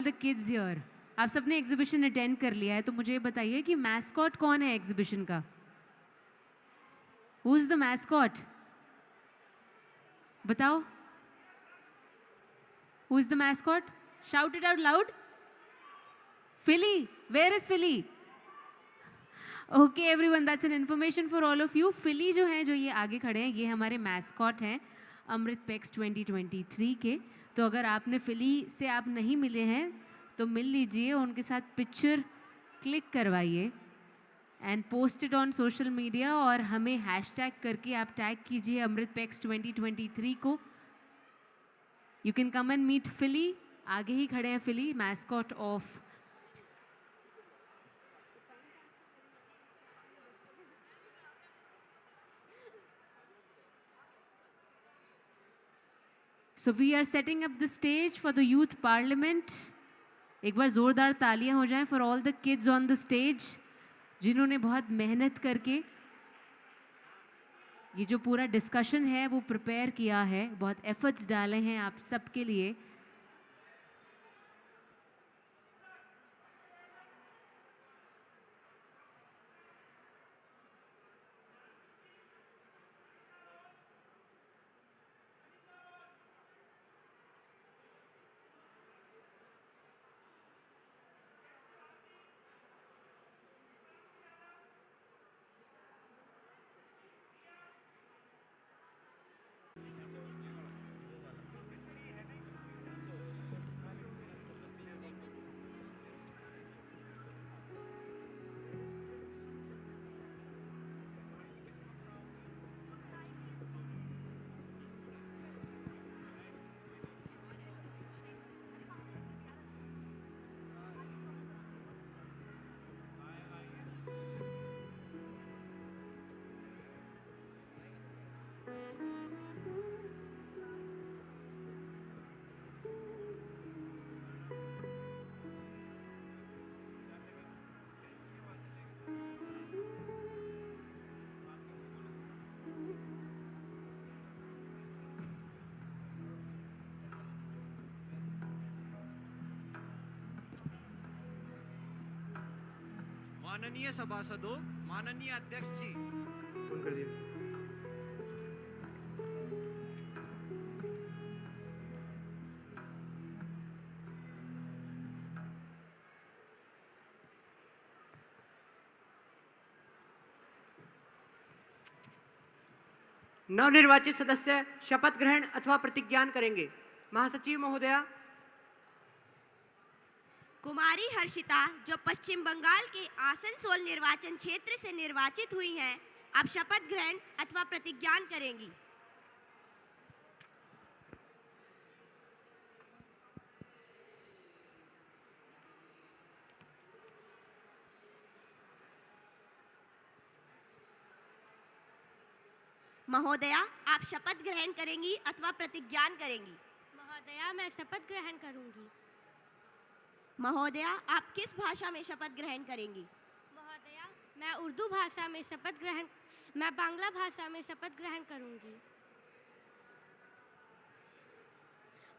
The kids here, आप सबने exhibition attend कर लिया है, तो मुझे ये बताइए कि मैस्कॉट कौन है एग्जीबिशन का? Who is the mascot? बताओ, who is the mascot? Shout it out loud. Philly, where is Philly? Okay everyone, that's an information for all of you. Philly जो है, जो ये आगे खड़े हैं, ये हमारे मैस्कॉट हैं अमृत पेक्स 2023 के. तो अगर आपने फिली से आप नहीं मिले हैं तो मिल लीजिए, उनके साथ पिक्चर क्लिक करवाइए and post it on social media, और हमें हैशटैग करके आप टैग कीजिए अमृत पेक्स 2023 को. You can come and meet Philly. आगे ही खड़े हैं Philly, mascot of So we are setting up the stage for the youth parliament. एक बार जोरदार तालियां हो जाएं for all the kids on the stage, जिन्होंने बहुत मेहनत करके ये जो पूरा डिस्कशन है वो प्रिपेयर किया है, बहुत एफर्ट्स डाले हैं आप सबके लिए. माननीय सभासदों, माननीय अध्यक्ष जी, फोन कर दिया. नवनिर्वाचित सदस्य शपथ ग्रहण अथवा प्रतिज्ञान करेंगे. महासचिव महोदया. कुमारी हर्षिता, जो पश्चिम बंगाल के आसनसोल निर्वाचन क्षेत्र से निर्वाचित हुई हैं, अब शपथ ग्रहण अथवा प्रतिज्ञान करेंगी. महोदया, आप शपथ ग्रहण करेंगी अथवा प्रतिज्ञान करेंगी? महोदया, मैं शपथ ग्रहण करूंगी. महोदया, आप किस भाषा में शपथ ग्रहण करेंगी? महोदया, मैं उर्दू भाषा में शपथ ग्रहण, मैं बांग्ला भाषा में शपथ ग्रहण करूंगी.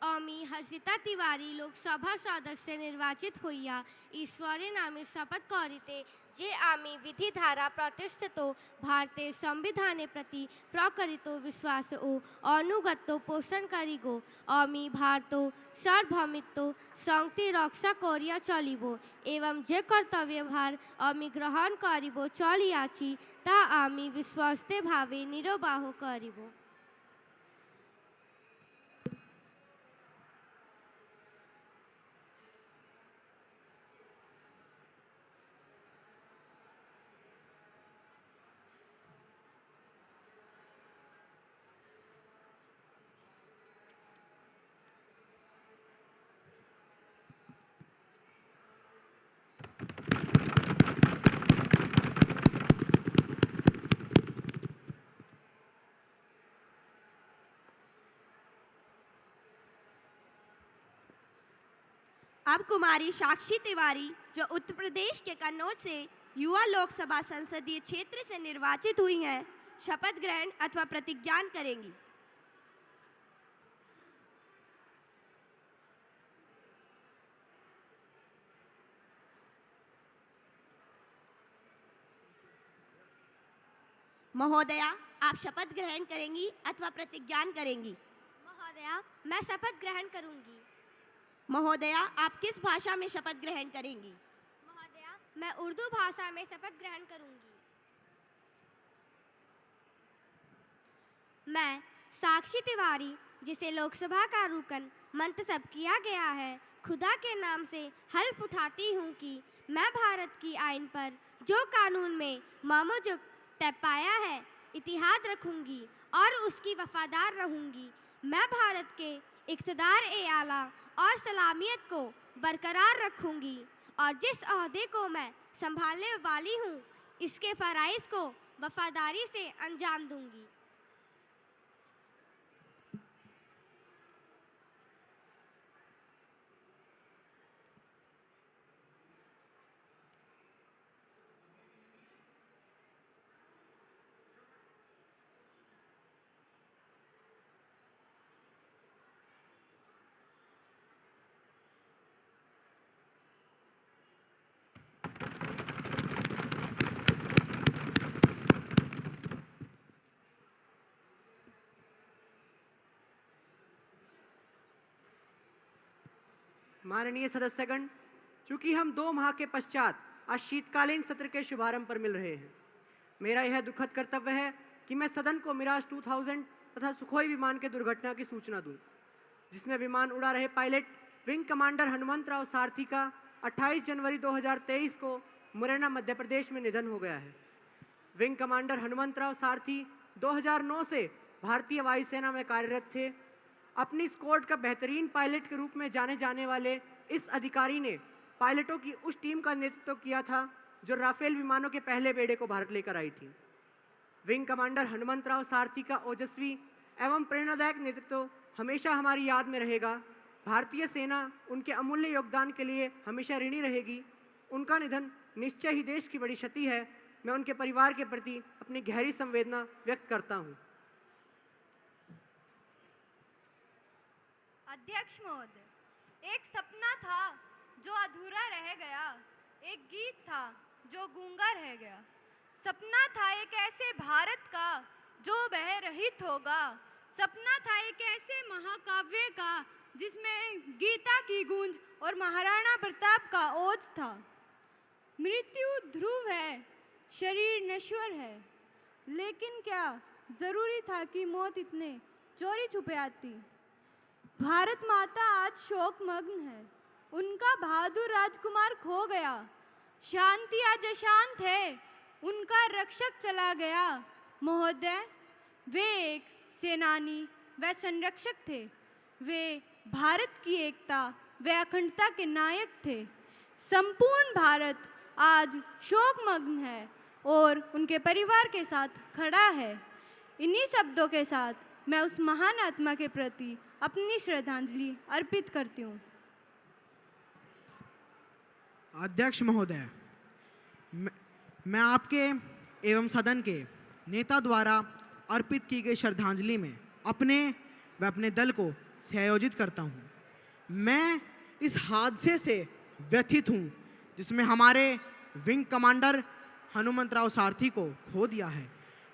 আমি হর্ষিতা তিওয়ারি লোকসভা সদস্য নির্বাচিত হইয়া ঈশ্বরের নামে শপথ করিতে যে আমি বিধি দ্বারা প্রতিষ্ঠিত ভারতের সংবিধানের প্রতি প্রকৃত বিশ্বাস ও অনুগত্য পোষণ করিব। আমি ভারত সার্বভৌমত্ব সংহতি রক্ষা করিয়া চলিব এবং যে কর্তব্যভার আমি গ্রহণ করিব চলিয়াছি তা আমি বিশ্বস্ত ভাবে নির্বাহ করিব। अब कुमारी साक्षी तिवारी, जो उत्तर प्रदेश के कन्नौज से युवा लोकसभा संसदीय क्षेत्र से निर्वाचित हुई हैं, शपथ ग्रहण अथवा प्रतिज्ञान करेंगी। महोदया, आप शपथ ग्रहण करेंगी अथवा प्रतिज्ञान करेंगी? महोदया, मैं शपथ ग्रहण करूंगी। महोदया, आप किस भाषा में शपथ ग्रहण करेंगी? महोदया, मैं उर्दू भाषा में शपथ ग्रहण करूंगी। मैं साक्षी तिवारी, जिसे लोकसभा का रुकन मंतलब किया गया है, खुदा के नाम से हल्फ उठाती हूँ कि मैं भारत की आइन पर जो कानून में मौजूद तय पाया है इतिहाद रखूंगी और उसकी वफादार रहूंगी। मैं भारत के इक़्तिदार ए आला और सलामियत को बरकरार रखूंगी और जिस ओहदे को मैं संभालने वाली हूँ इसके फ़राइज़ को वफादारी से अंजाम दूंगी। माननीय सदस्यगण, चूंकि हम 2 माह के पश्चात आज शीतकालीन सत्र के शुभारंभ पर मिल रहे हैं, मेरा यह दुखद कर्तव्य है कि मैं सदन को मिराज 2000 तथा सुखोई विमान के दुर्घटना की सूचना दूं, जिसमें विमान उड़ा रहे पायलट विंग कमांडर हनुमंतराव सारथी का 28 जनवरी 2023 को मुरैना मध्य प्रदेश में निधन हो गया है। विंग कमांडर हनुमंतराव सारथी 2009 से भारतीय वायुसेना में कार्यरत थे। अपनी स्क्वाड का बेहतरीन पायलट के रूप में जाने जाने वाले इस अधिकारी ने पायलटों की उस टीम का नेतृत्व किया था जो राफेल विमानों के पहले बेड़े को भारत लेकर आई थी। विंग कमांडर हनुमंतराव सारथी का ओजस्वी एवं प्रेरणादायक नेतृत्व हमेशा हमारी याद में रहेगा। भारतीय सेना उनके अमूल्य योगदान के लिए हमेशा ऋणी रहेगी। उनका निधन निश्चय ही देश की बड़ी क्षति है। मैं उनके परिवार के प्रति अपनी गहरी संवेदना व्यक्त करता हूँ। अध्यक्ष महोदय, एक सपना था जो अधूरा रह गया, एक गीत था जो गूंगा रह गया। सपना था एक ऐसे भारत का जो बह रहित होगा। सपना था एक ऐसे महाकाव्य का जिसमें गीता की गूंज और महाराणा प्रताप का ओज था। मृत्यु ध्रुव है, शरीर नश्वर है, लेकिन क्या जरूरी था कि मौत इतने चोरी छुपे आती। भारत माता आज शोकमग्न है, उनका बहादुर राजकुमार खो गया। शांति आज अशांत है, उनका रक्षक चला गया। महोदय, वे एक सेनानी व संरक्षक थे। वे भारत की एकता व अखंडता के नायक थे। संपूर्ण भारत आज शोकमग्न है और उनके परिवार के साथ खड़ा है। इन्हीं शब्दों के साथ मैं उस महान आत्मा के प्रति अपनी श्रद्धांजलि अर्पित करती हूँ। अध्यक्ष महोदय, मैं आपके एवं सदन के नेता द्वारा अर्पित की गई श्रद्धांजलि में अपने व अपने दल को सहयोजित करता हूँ। मैं इस हादसे से व्यथित हूँ जिसमें हमारे विंग कमांडर हनुमंतराव सारथी को खो दिया है।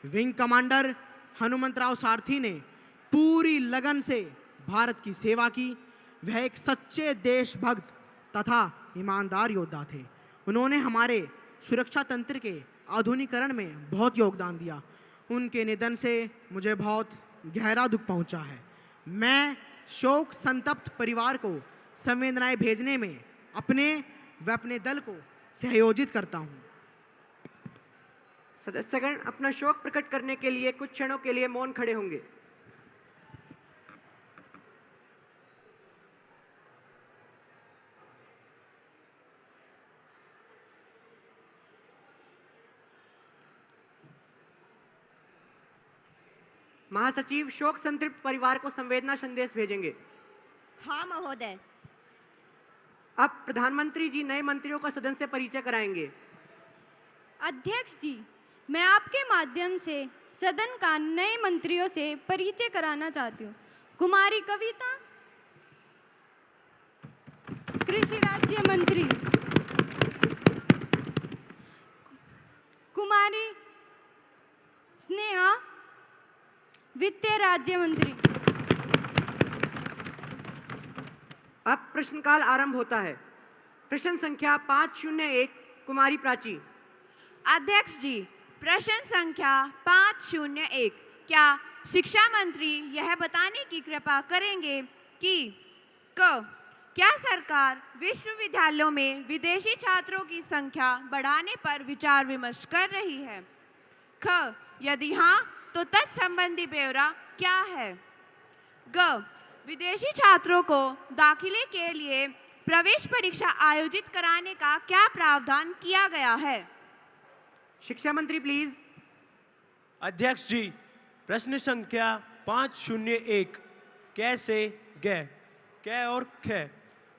विंग कमांडर हनुमंतराव सारथी ने पूरी लगन से भारत की सेवा की। वह एक सच्चे देशभक्त तथा ईमानदार योद्धा थे। उन्होंने हमारे सुरक्षा तंत्र के आधुनिकीकरण में बहुत योगदान दिया। उनके निधन से मुझे बहुत गहरा दुख पहुंचा है। मैं शोक संतप्त परिवार को संवेदनाएं भेजने में अपने व अपने दल को सहयोजित करता हूं। सदस्यगण अपना शोक प्रकट करने के लिए कुछ क्षणों के लिए मौन खड़े होंगे। महासचिव शोक संतृप्त परिवार को संवेदना संदेश भेजेंगे। हाँ महोदय। अब प्रधानमंत्री जी नए मंत्रियों का सदन से परिचय कराएंगे। अध्यक्ष जी, मैं आपके माध्यम से सदन का नए मंत्रियों से परिचय कराना चाहती हूँ। कुमारी कविता, कृषि राज्य मंत्री। कुमारी स्नेहा राज्य मंत्री। अब प्रश्नकाल आरंभ होता है। प्रश्न संख्या 501 कुमारी प्राची। अध्यक्ष जी, प्रश्न संख्या 501, क्या शिक्षा मंत्री यह बताने की कृपा करेंगे कि क्या सरकार विश्वविद्यालयों में विदेशी छात्रों की संख्या बढ़ाने पर विचार विमर्श कर रही है? यदि हाँ, तो तत्संबंधी ब्यौरा क्या है? विदेशी छात्रों को दाखिले के लिए प्रवेश परीक्षा आयोजित कराने का क्या प्रावधान किया गया है? शिक्षा मंत्री प्लीज। अध्यक्ष जी, प्रश्न संख्या 501 कैसे ग कै और ख।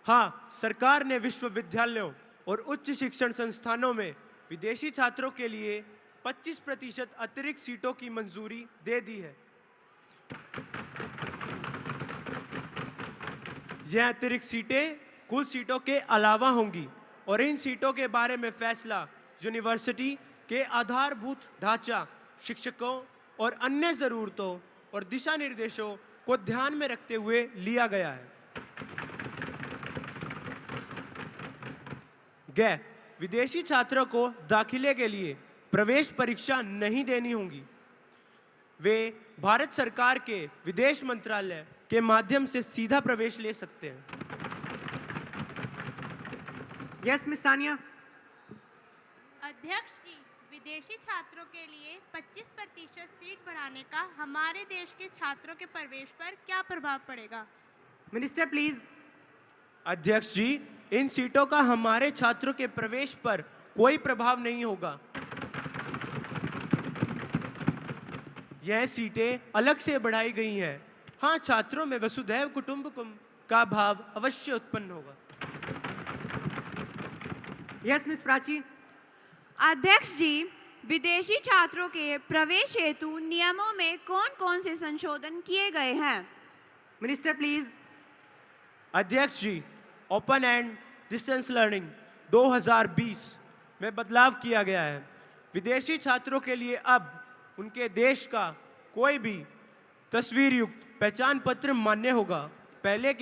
हाँ, सरकार ने विश्वविद्यालयों और उच्च शिक्षण संस्थानों में विदेशी छात्रों के लिए 25% अतिरिक्त सीटों की मंजूरी दे दी है। यह अतिरिक्त सीटें कुल सीटों के अलावा होंगी और इन सीटों के बारे में फैसला यूनिवर्सिटी के आधारभूत ढांचा, शिक्षकों और अन्य ज़रूरतों और दिशा निर्देशों को ध्यान में रखते हुए लिया गया है। विदेशी छात्रों को दाखिले के लिए प्रवेश परीक्षा नहीं देनी होगी। वे भारत सरकार के विदेश मंत्रालय के माध्यम से सीधा प्रवेश ले सकते हैं। Yes miss Sania. अध्यक्ष जी, विदेशी छात्रों के लिए 25% सीट बढ़ाने का हमारे देश के छात्रों के प्रवेश पर क्या प्रभाव पड़ेगा? Minister please. अध्यक्ष जी, इन सीटों का हमारे छात्रों के प्रवेश पर कोई प्रभाव नहीं होगा। यह सीटें अलग से बढ़ाई गई हैं। हाँ, छात्रों में वसुधैव कुटुंबकम का भाव अवश्य उत्पन्न होगा। Yes miss Prachi. अध्यक्ष जी, विदेशी छात्रों के प्रवेश हेतु नियमों में कौन-कौन से संशोधन किए गए हैं? Minister please. अध्यक्ष जी, ओपन एंड डिस्टेंस लर्निंग 2020 में बदलाव किया गया है। विदेशी छात्रों के लिए अब उनके देश का कोई भी तस्वीर युक्त पहचान पत्र मान्य होगा। पहले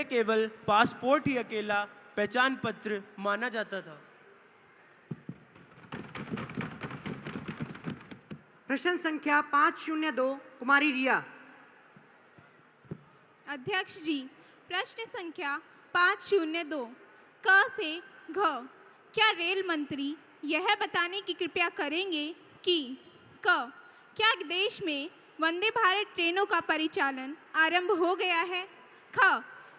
केवल पासपोर्ट ही अकेला पहचान पत्र माना जाता था। प्रश्न संख्या 502 कुमारी रिया। अध्यक्ष जी, प्रश्न संख्या 502 क से घ। क्या रेल मंत्री यह बताने की कृपया करेंगे कि क्या देश में वंदे भारत ट्रेनों का परिचालन आरंभ हो गया है?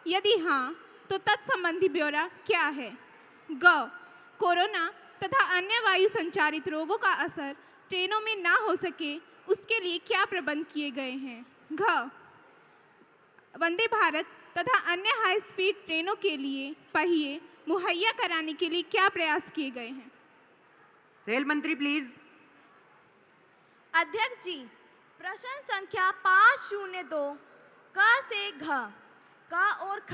यदि हाँ, तो तत्संबंधी ब्यौरा क्या है? कोरोना तथा अन्य वायु संचारित रोगों का असर ट्रेनों में ना हो सके, उसके लिए क्या प्रबंध किए गए हैं? वंदे भारत तथा अन्य हाई स्पीड ट्रेनों के लिए पहिए मुहैया कराने के लिए क्या प्रयास किए गए हैं? रेल मंत्री प्लीज। अध्यक्ष जी, प्रश्न संख्या 502 क से घ। क और ख।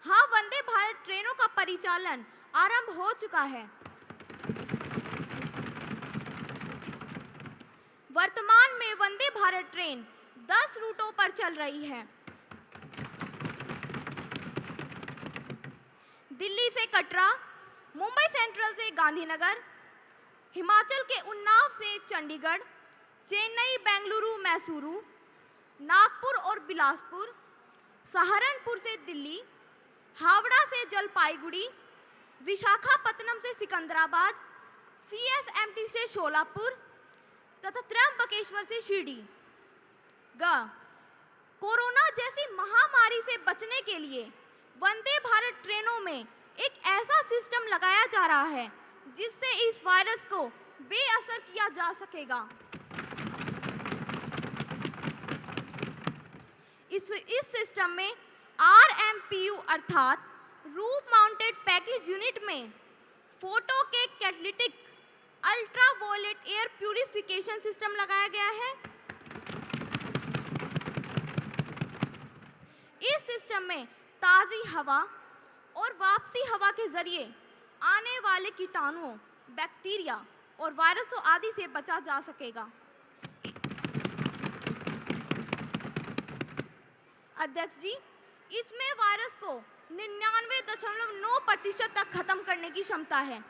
हाँ, वंदे भारत ट्रेनों का परिचालन आरंभ हो चुका है। वर्तमान में वंदे भारत ट्रेन 10 रूटों पर चल रही है। दिल्ली से कटरा, मुंबई सेंट्रल से गांधीनगर, हिमाचल के उन्नाव से चंडीगढ़, चेन्नई, बेंगलुरु, मैसूरू, नागपुर और बिलासपुर, सहारनपुर से दिल्ली, हावड़ा से जलपाईगुड़ी, विशाखापत्तनम से सिकंदराबाद, सीएसएमटी से शोलापुर तथा त्र्यंबकेश्वर से शिरडी। कोरोना जैसी महामारी से बचने के लिए वंदे भारत ट्रेनों में एक ऐसा सिस्टम लगाया जा रहा है जिससे इस वायरस को बेअसर किया जा सकेगा। इस सिस्टम में RMPU अर्थात रूफ माउंटेड पैकेज यूनिट में फोटो के catalytic ultra violet air purification system लगाया गया है। इस सिस्टम में ताज़ी हवा और वापसी हवा के जरिए आने वाले कीटाणुओं, बैक्टीरिया और वायरसों आदि से बचा जा सकेगा। अध्यक्ष जी, इसमें वायरस को 99.9% तक खत्म करने की क्षमता है।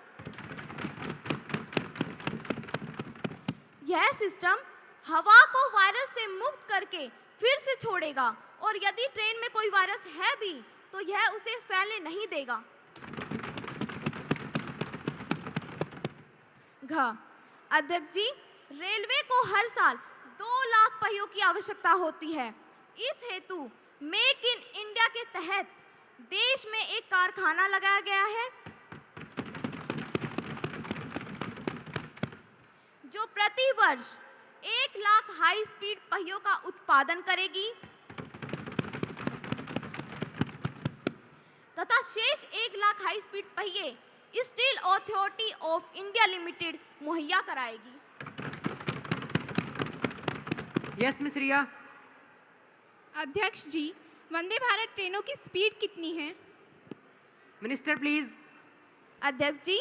यह सिस्टम हवा को वायरस से मुक्त करके फिर से छोड़ेगा और यदि ट्रेन में कोई वायरस है भी तो यह उसे फैलने नहीं देगा। अध्यक्ष जी, रेलवे को हर साल 2 लाख पहियों की आवश्यकता होती है। इस हेतु मेक इन इंडिया के तहत देश में एक कारखाना लगाया गया है जो प्रति वर्ष 1 लाख हाई स्पीड पहियों का उत्पादन करेगी तथा शेष 1 लाख हाई स्पीड पहिए steel authority of India limited मुहैया कराएगी। यस मिस रिया। अध्यक्ष जी, वंदे भारत ट्रेनों की स्पीड कितनी है? Minister please. अध्यक्ष जी,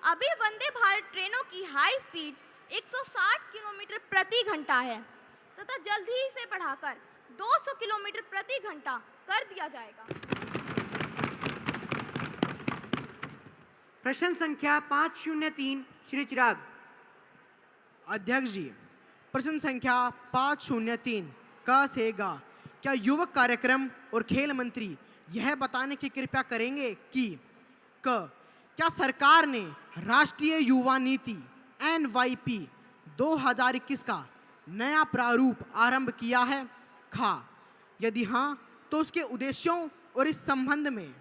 अभी वंदे भारत ट्रेनों की हाई स्पीड 160 किलोमीटर प्रति घंटा है तथा जल्द ही इसे बढ़ाकर 200 किलोमीटर प्रति घंटा कर दिया जाएगा। प्रश्न संख्या 503 श्री चिराग। अध्यक्ष जी, प्रश्न संख्या 503 क से ग। क्या युवक कार्यक्रम और खेल मंत्री यह बताने की कृपया करेंगे कि क क्या सरकार ने राष्ट्रीय युवा नीति NYP 2021 का नया प्रारूप आरंभ किया है? खा यदि हाँ तो उसके उद्देश्यों और इस संबंध में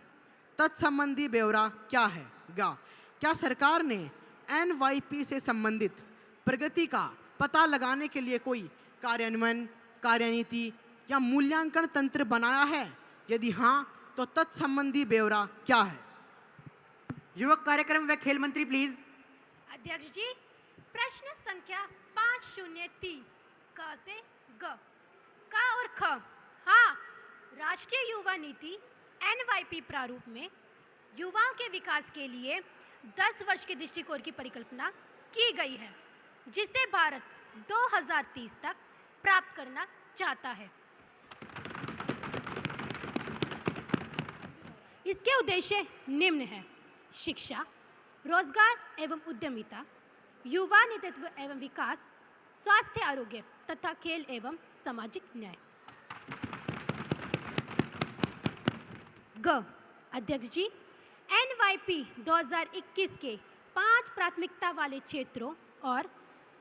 तत्संबंधी ब्यौरा क्या है? गा क्या सरकार ने NYP से संबंधित प्रगति का पता लगाने के लिए कोई कार्यान्वयन, कार्यनीति या मूल्यांकन तंत्र बनाया है? यदि हाँ तो तत्संबंधी ब्यौरा क्या है? युवक कार्यक्रम व खेल मंत्री प्लीज। अध्यक्ष जी, प्रश्न संख्या 503 क से ग। का और ख। हाँ, राष्ट्रीय युवा नीति NYP प्रारूप में युवाओं के विकास के लिए 10 वर्ष के दृष्टिकोण की परिकल्पना की गई है जिसे भारत 2030 तक प्राप्त करना चाहता है। इसके उद्देश्य निम्न हैं: शिक्षा, रोजगार एवं उद्यमिता, युवा नेतृत्व एवं विकास, स्वास्थ्य आरोग्य तथा खेल एवं सामाजिक न्याय। ग। अध्यक्ष जी, NYP 2021 के 5 प्राथमिकता वाले क्षेत्रों और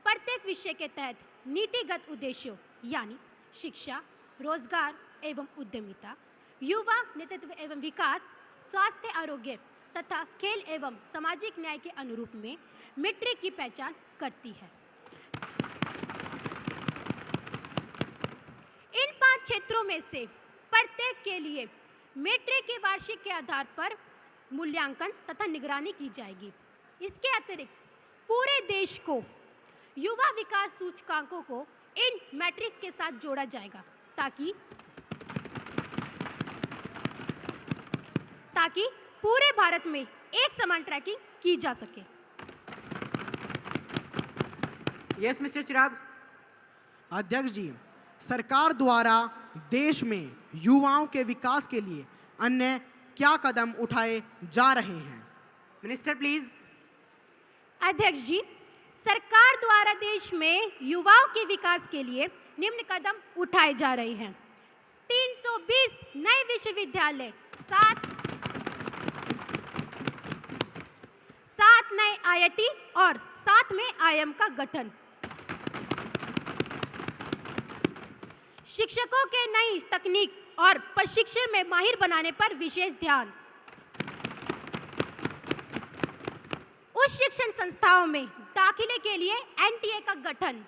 प्रत्येक विषय के तहत नीतिगत उद्देश्यों यानी शिक्षा, रोजगार एवं उद्यमिता, युवा नेतृत्व एवं विकास, स्वास्थ्य आरोग्य तथा खेल एवं सामाजिक न्याय के अनुरूप में मीट्रिक की पहचान करती है। इन 5 क्षेत्रों में से प्रत्येक के लिए मीट्रिक के वार्षिक के आधार पर मूल्यांकन तथा निगरानी की जाएगी। इसके अतिरिक्त पूरे देश को युवा विकास सूचकांकों को इन मैट्रिक्स के साथ जोड़ा जाएगा ताकि पूरे भारत में एक समान ट्रैकिंग की जा सके। यस मिस्टर चिराग। अध्यक्ष जी, सरकार द्वारा देश में युवाओं के विकास के लिए अन्य क्या कदम उठाए जा रहे हैं? Minister please. अध्यक्ष जी, सरकार द्वारा देश में युवाओं के विकास के लिए निम्न कदम उठाए जा रहे हैं: 320 नए विश्वविद्यालय, 7 नए IIT और 7 में IIM का गठन, शिक्षकों के नई तकनीक और प्रशिक्षण में माहिर बनाने पर विशेष ध्यान, उच्च शिक्षण संस्थाओं में दाखिले के लिए NTA का गठन,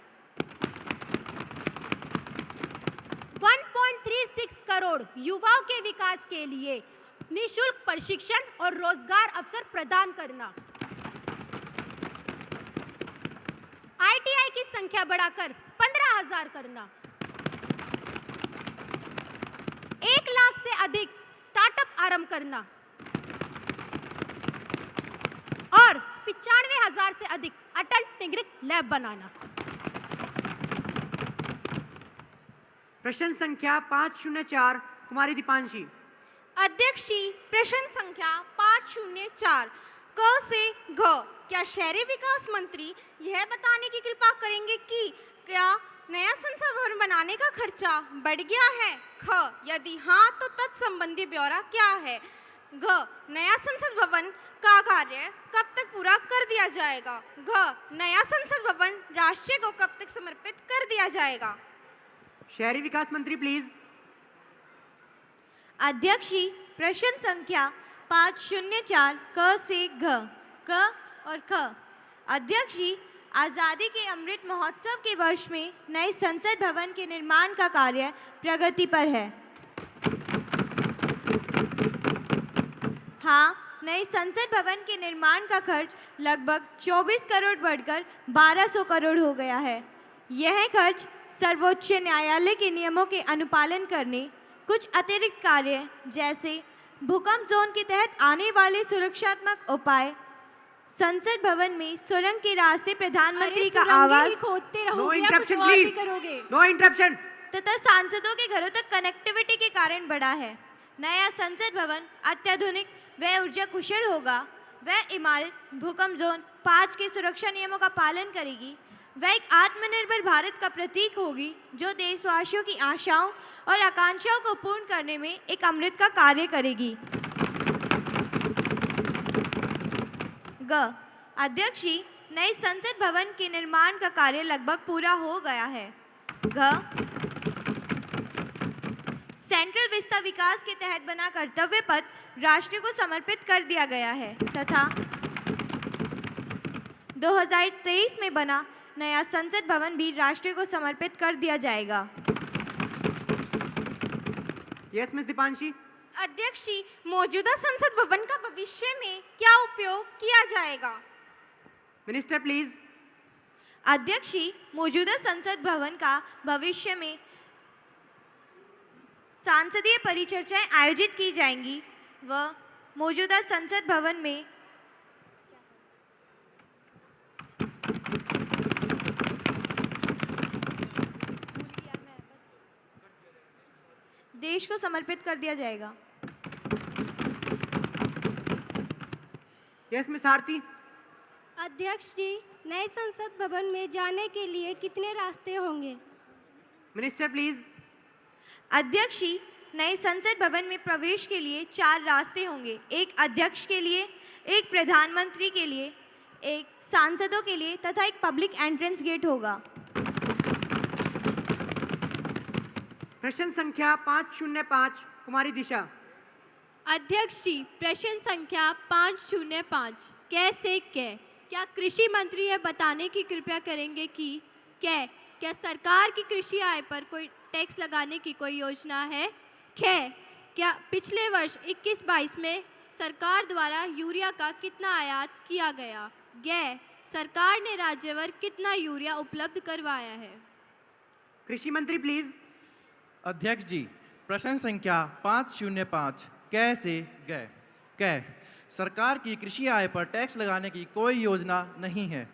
1.36 करोड़ युवाओं के विकास के लिए निःशुल्क प्रशिक्षण और रोजगार अवसर प्रदान करना, ITI की संख्या बढ़ाकर 15,000 करना, 1 लाख से अधिक स्टार्टअप आरंभ करना और 95,000 से अधिक अटल टिंकरिंग लैब बनाना। प्रश्न संख्या 504 कुमारी दीपांशी। अध्यक्ष जी, प्रश्न संख्या 504 क से घ। क्या शहरी विकास मंत्री यह बताने की कृपा करेंगे कि क्या नया संसद भवन बनाने का खर्चा बढ़ गया है? ख, यदि हाँ तो तत्संबंधी ब्यौरा क्या है? घ, नया संसद भवन का कार्य कब तक पूरा कर दिया जाएगा? घ, नया संसद भवन राष्ट्र को कब तक समर्पित कर दिया जाएगा? शहरी विकास मंत्री प्लीज। अध्यक्ष जी, प्रश्न संख्या 504 क से घ, क और ख। अध्यक्ष जी, आज़ादी के अमृत महोत्सव के वर्ष में नए संसद भवन के निर्माण का कार्य प्रगति पर है। हाँ, नए संसद भवन के निर्माण का खर्च लगभग 24 करोड़ बढ़कर 1200 करोड़ हो गया है। यह खर्च सर्वोच्च न्यायालय के नियमों के अनुपालन करने, कुछ अतिरिक्त कार्य जैसे भूकंप जोन के तहत आने वाले सुरक्षात्मक उपाय, संसद भवन में सुरंग के रास्ते प्रधानमंत्री का आवास खोदते नो रहोगे या कुछ इंटरप्शन और भी प्लीज। करोगे? No interruption. तथा सांसदों के घरों तक कनेक्टिविटी के कारण बढ़ा है। नया संसद भवन अत्याधुनिक व ऊर्जा कुशल होगा। वह इमारत भूकंप जोन 5 के सुरक्षा नियमों का पालन करेगी। वह एक आत्मनिर्भर भारत का प्रतीक होगी जो देशवासियों की आशाओं और आकांक्षाओं को पूर्ण करने में एक अमृत का कार्य करेगी। ग, अध्यक्ष जी, नए संसद भवन के निर्माण का कार्य लगभग पूरा हो गया है। घ, सेंट्रल विस्ता विकास के तहत बना कर्तव्य पथ राष्ट्र को समर्पित कर दिया गया है तथा 2023 में बना नया संसद भवन भी राष्ट्र को समर्पित कर दिया जाएगा। Yes miss Deepanshi. अध्यक्ष जी, मौजूदा संसद भवन का भविष्य में क्या उपयोग किया जाएगा? Minister please. अध्यक्ष जी, मौजूदा संसद भवन का भविष्य में सांसदीय परिचर्चाएं आयोजित की जाएंगी व मौजूदा संसद भवन में देश को समर्पित कर दिया जाएगा। यस मिस आरती। अध्यक्ष जी, नए संसद भवन में जाने के लिए कितने रास्ते होंगे? Minister please. अध्यक्ष जी, नए संसद भवन में प्रवेश के लिए 4 रास्ते होंगे। एक अध्यक्ष के लिए, एक प्रधानमंत्री के लिए, एक सांसदों के लिए तथा एक पब्लिक एंट्रेंस गेट होगा। प्रश्न संख्या 505 कुमारी दिशा। अध्यक्ष जी, प्रश्न संख्या 505 कै से कै। क्या कृषि मंत्री यह बताने की कृपया करेंगे कि क्या सरकार की कृषि आय पर कोई टैक्स लगाने की कोई योजना है? कै, क्या पिछले वर्ष 21-22 में सरकार द्वारा यूरिया का कितना आयात किया गया? गै, सरकार ने राज्यवार कितना यूरिया उपलब्ध करवाया है? कृषि मंत्री प्लीज। अध्यक्ष जी, प्रश्न संख्या 505 कै से गै। कै, सरकार की कृषि आय पर टैक्स लगाने की कोई योजना नहीं है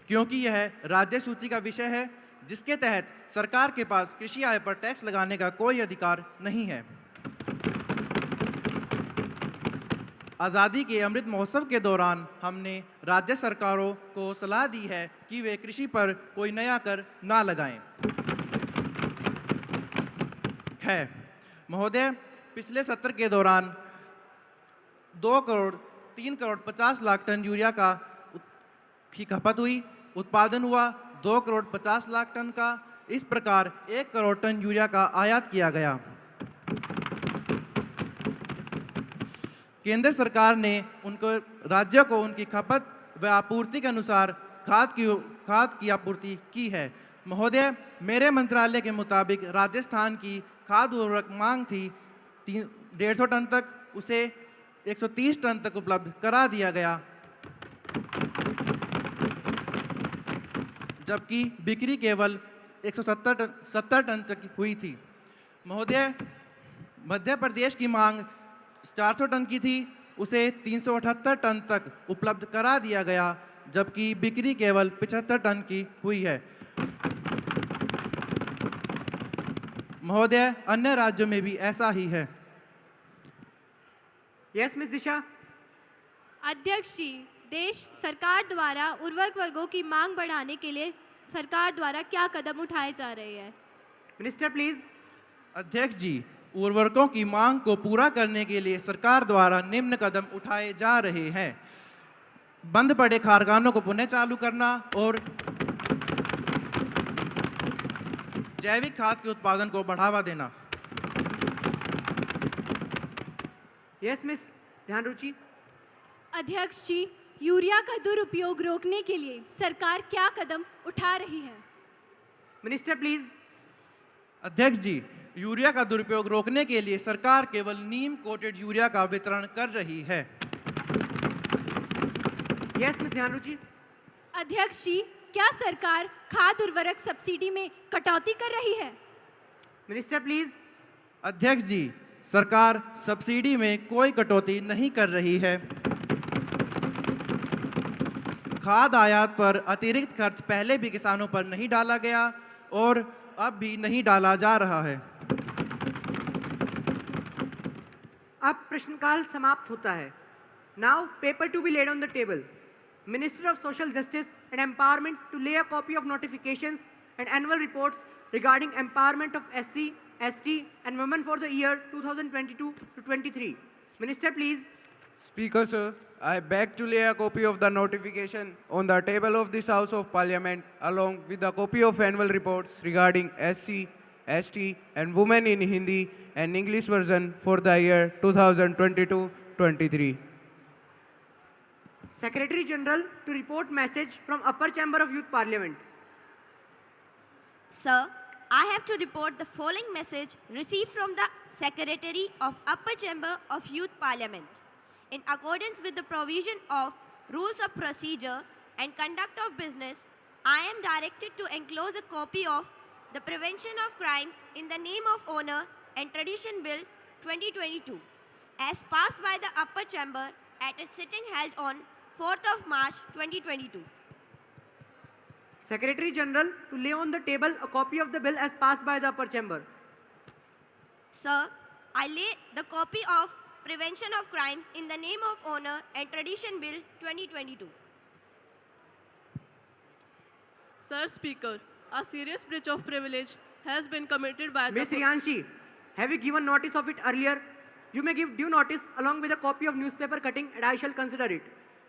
क्योंकि यह राज्य सूची का विषय है जिसके तहत सरकार के पास कृषि आय पर टैक्स लगाने का कोई अधिकार नहीं है। आज़ादी के अमृत महोत्सव के दौरान हमने राज्य सरकारों को सलाह दी है कि वे कृषि पर कोई नया कर ना लगाएं। है महोदय, पिछले सत्र के दौरान 2 करोड़ 3 करोड़ 50 लाख टन यूरिया की खपत हुई। उत्पादन हुआ 2 करोड़ 50 लाख टन का। इस प्रकार 1 करोड़ टन यूरिया का आयात किया गया। केंद्र सरकार ने उनको राज्यों को उनकी खपत व आपूर्ति के अनुसार खाद की आपूर्ति की है। महोदय, मेरे मंत्रालय के मुताबिक राजस्थान की खाद उर्वरक मांग थी 150 टन तक, उसे 130 टन तक उपलब्ध करा दिया गया, जबकि बिक्री केवल 170 टन तक हुई थी। महोदय, मध्य प्रदेश की मांग 400 टन की थी, उसे 378 टन तक उपलब्ध करा दिया गया, जबकि बिक्री केवल 75 टन की हुई है। महोदय, अन्य राज्यों में भी ऐसा ही है। यस मिस दिशा। अध्यक्ष जी, देश सरकार द्वारा उर्वरक वर्गों की मांग बढ़ाने के लिए सरकार द्वारा क्या कदम उठाए जा रहे हैं? Minister please. अध्यक्ष जी, उर्वरकों की मांग को पूरा करने के लिए सरकार द्वारा निम्न कदम उठाए जा रहे हैं। बंद पड़े कारखानों को पुनः चालू करना और जैविक खाद के उत्पादन को बढ़ावा देना। यस मिस ध्यान रुचि। अध्यक्ष जी, यूरिया का दुरुपयोग रोकने के लिए सरकार क्या कदम उठा रही है? Minister please. अध्यक्ष जी, यूरिया का दुरुपयोग रोकने के लिए सरकार केवल नीम कोटेड यूरिया का वितरण कर रही है। यस मिस ध्यान रुचि। अध्यक्ष जी, क्या सरकार खाद उर्वरक सब्सिडी में कटौती कर रही है? Minister please. अध्यक्ष जी, सरकार सब्सिडी में कोई कटौती नहीं कर रही है। खाद आयात पर अतिरिक्त खर्च पहले भी किसानों पर नहीं डाला गया और अब भी नहीं डाला जा रहा है। अब प्रश्नकाल समाप्त होता है। Now paper to be laid on the table. Minister of social justice and empowerment to lay a copy of notifications and annual reports regarding empowerment of SC, ST and women for the year 2022 to 23. Minister please. Speaker sir, I beg to lay a copy of the notification on the table of this House of Parliament along with the copy of annual reports regarding SC, ST and women in Hindi and English version for the year 2022-23. Secretary General to report message from Upper Chamber of Youth Parliament. Sir, I have to report the following message received from the Secretary of Upper Chamber of Youth Parliament. In accordance with the provision of Rules of Procedure and Conduct of Business, I am directed to enclose a copy of the Prevention of Crimes in the Name of Honor and Tradition Bill 2022 as passed by the Upper Chamber at a sitting held on 4th of March 2022. Secretary General to lay on the table a copy of the bill as passed by the Upper Chamber. Sir, I lay the copy of Prevention of Crimes in the Name of Honor and Tradition Bill 2022. Sir Speaker, a serious breach of privilege has been committed by Miss Riyanshi, have you given notice of it earlier? You may give due notice along with a copy of newspaper cutting and I shall consider it.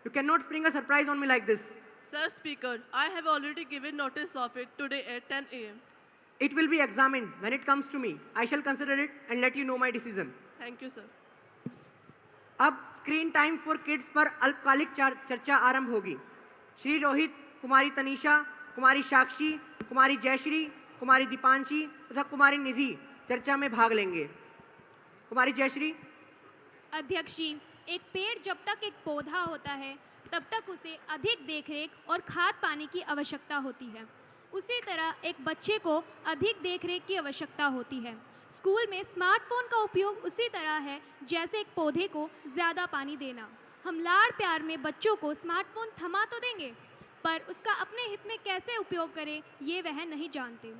You cannot spring a surprise on me like this. Sir Speaker, I have already given notice of it today at 10 a.m. It will be examined when it comes to me. I shall consider it and let you know my decision. Thank you, sir. अब screen time for kids पर अल्पकालिक चर्चा आरंभ होगी। श्री रोहित, कुमारी तनीषा, कुमारी साक्षी, कुमारी जयश्री, कुमारी दीपांशी तथा कुमारी निधि चर्चा में भाग लेंगे। कुमारी जयश्री। अध्यक्ष जी, एक पेड़ जब तक एक पौधा होता है तब तक उसे अधिक देखरेख और खाद पानी की आवश्यकता होती है। उसी तरह एक बच्चे को अधिक देखरेख की आवश्यकता होती है। स्कूल में स्मार्टफोन का उपयोग उसी तरह है जैसे एक पौधे को ज़्यादा पानी देना। हम लाड़ प्यार में बच्चों को स्मार्टफोन थमा तो देंगे, पर उसका अपने हित में कैसे उपयोग करें ये वह नहीं जानते।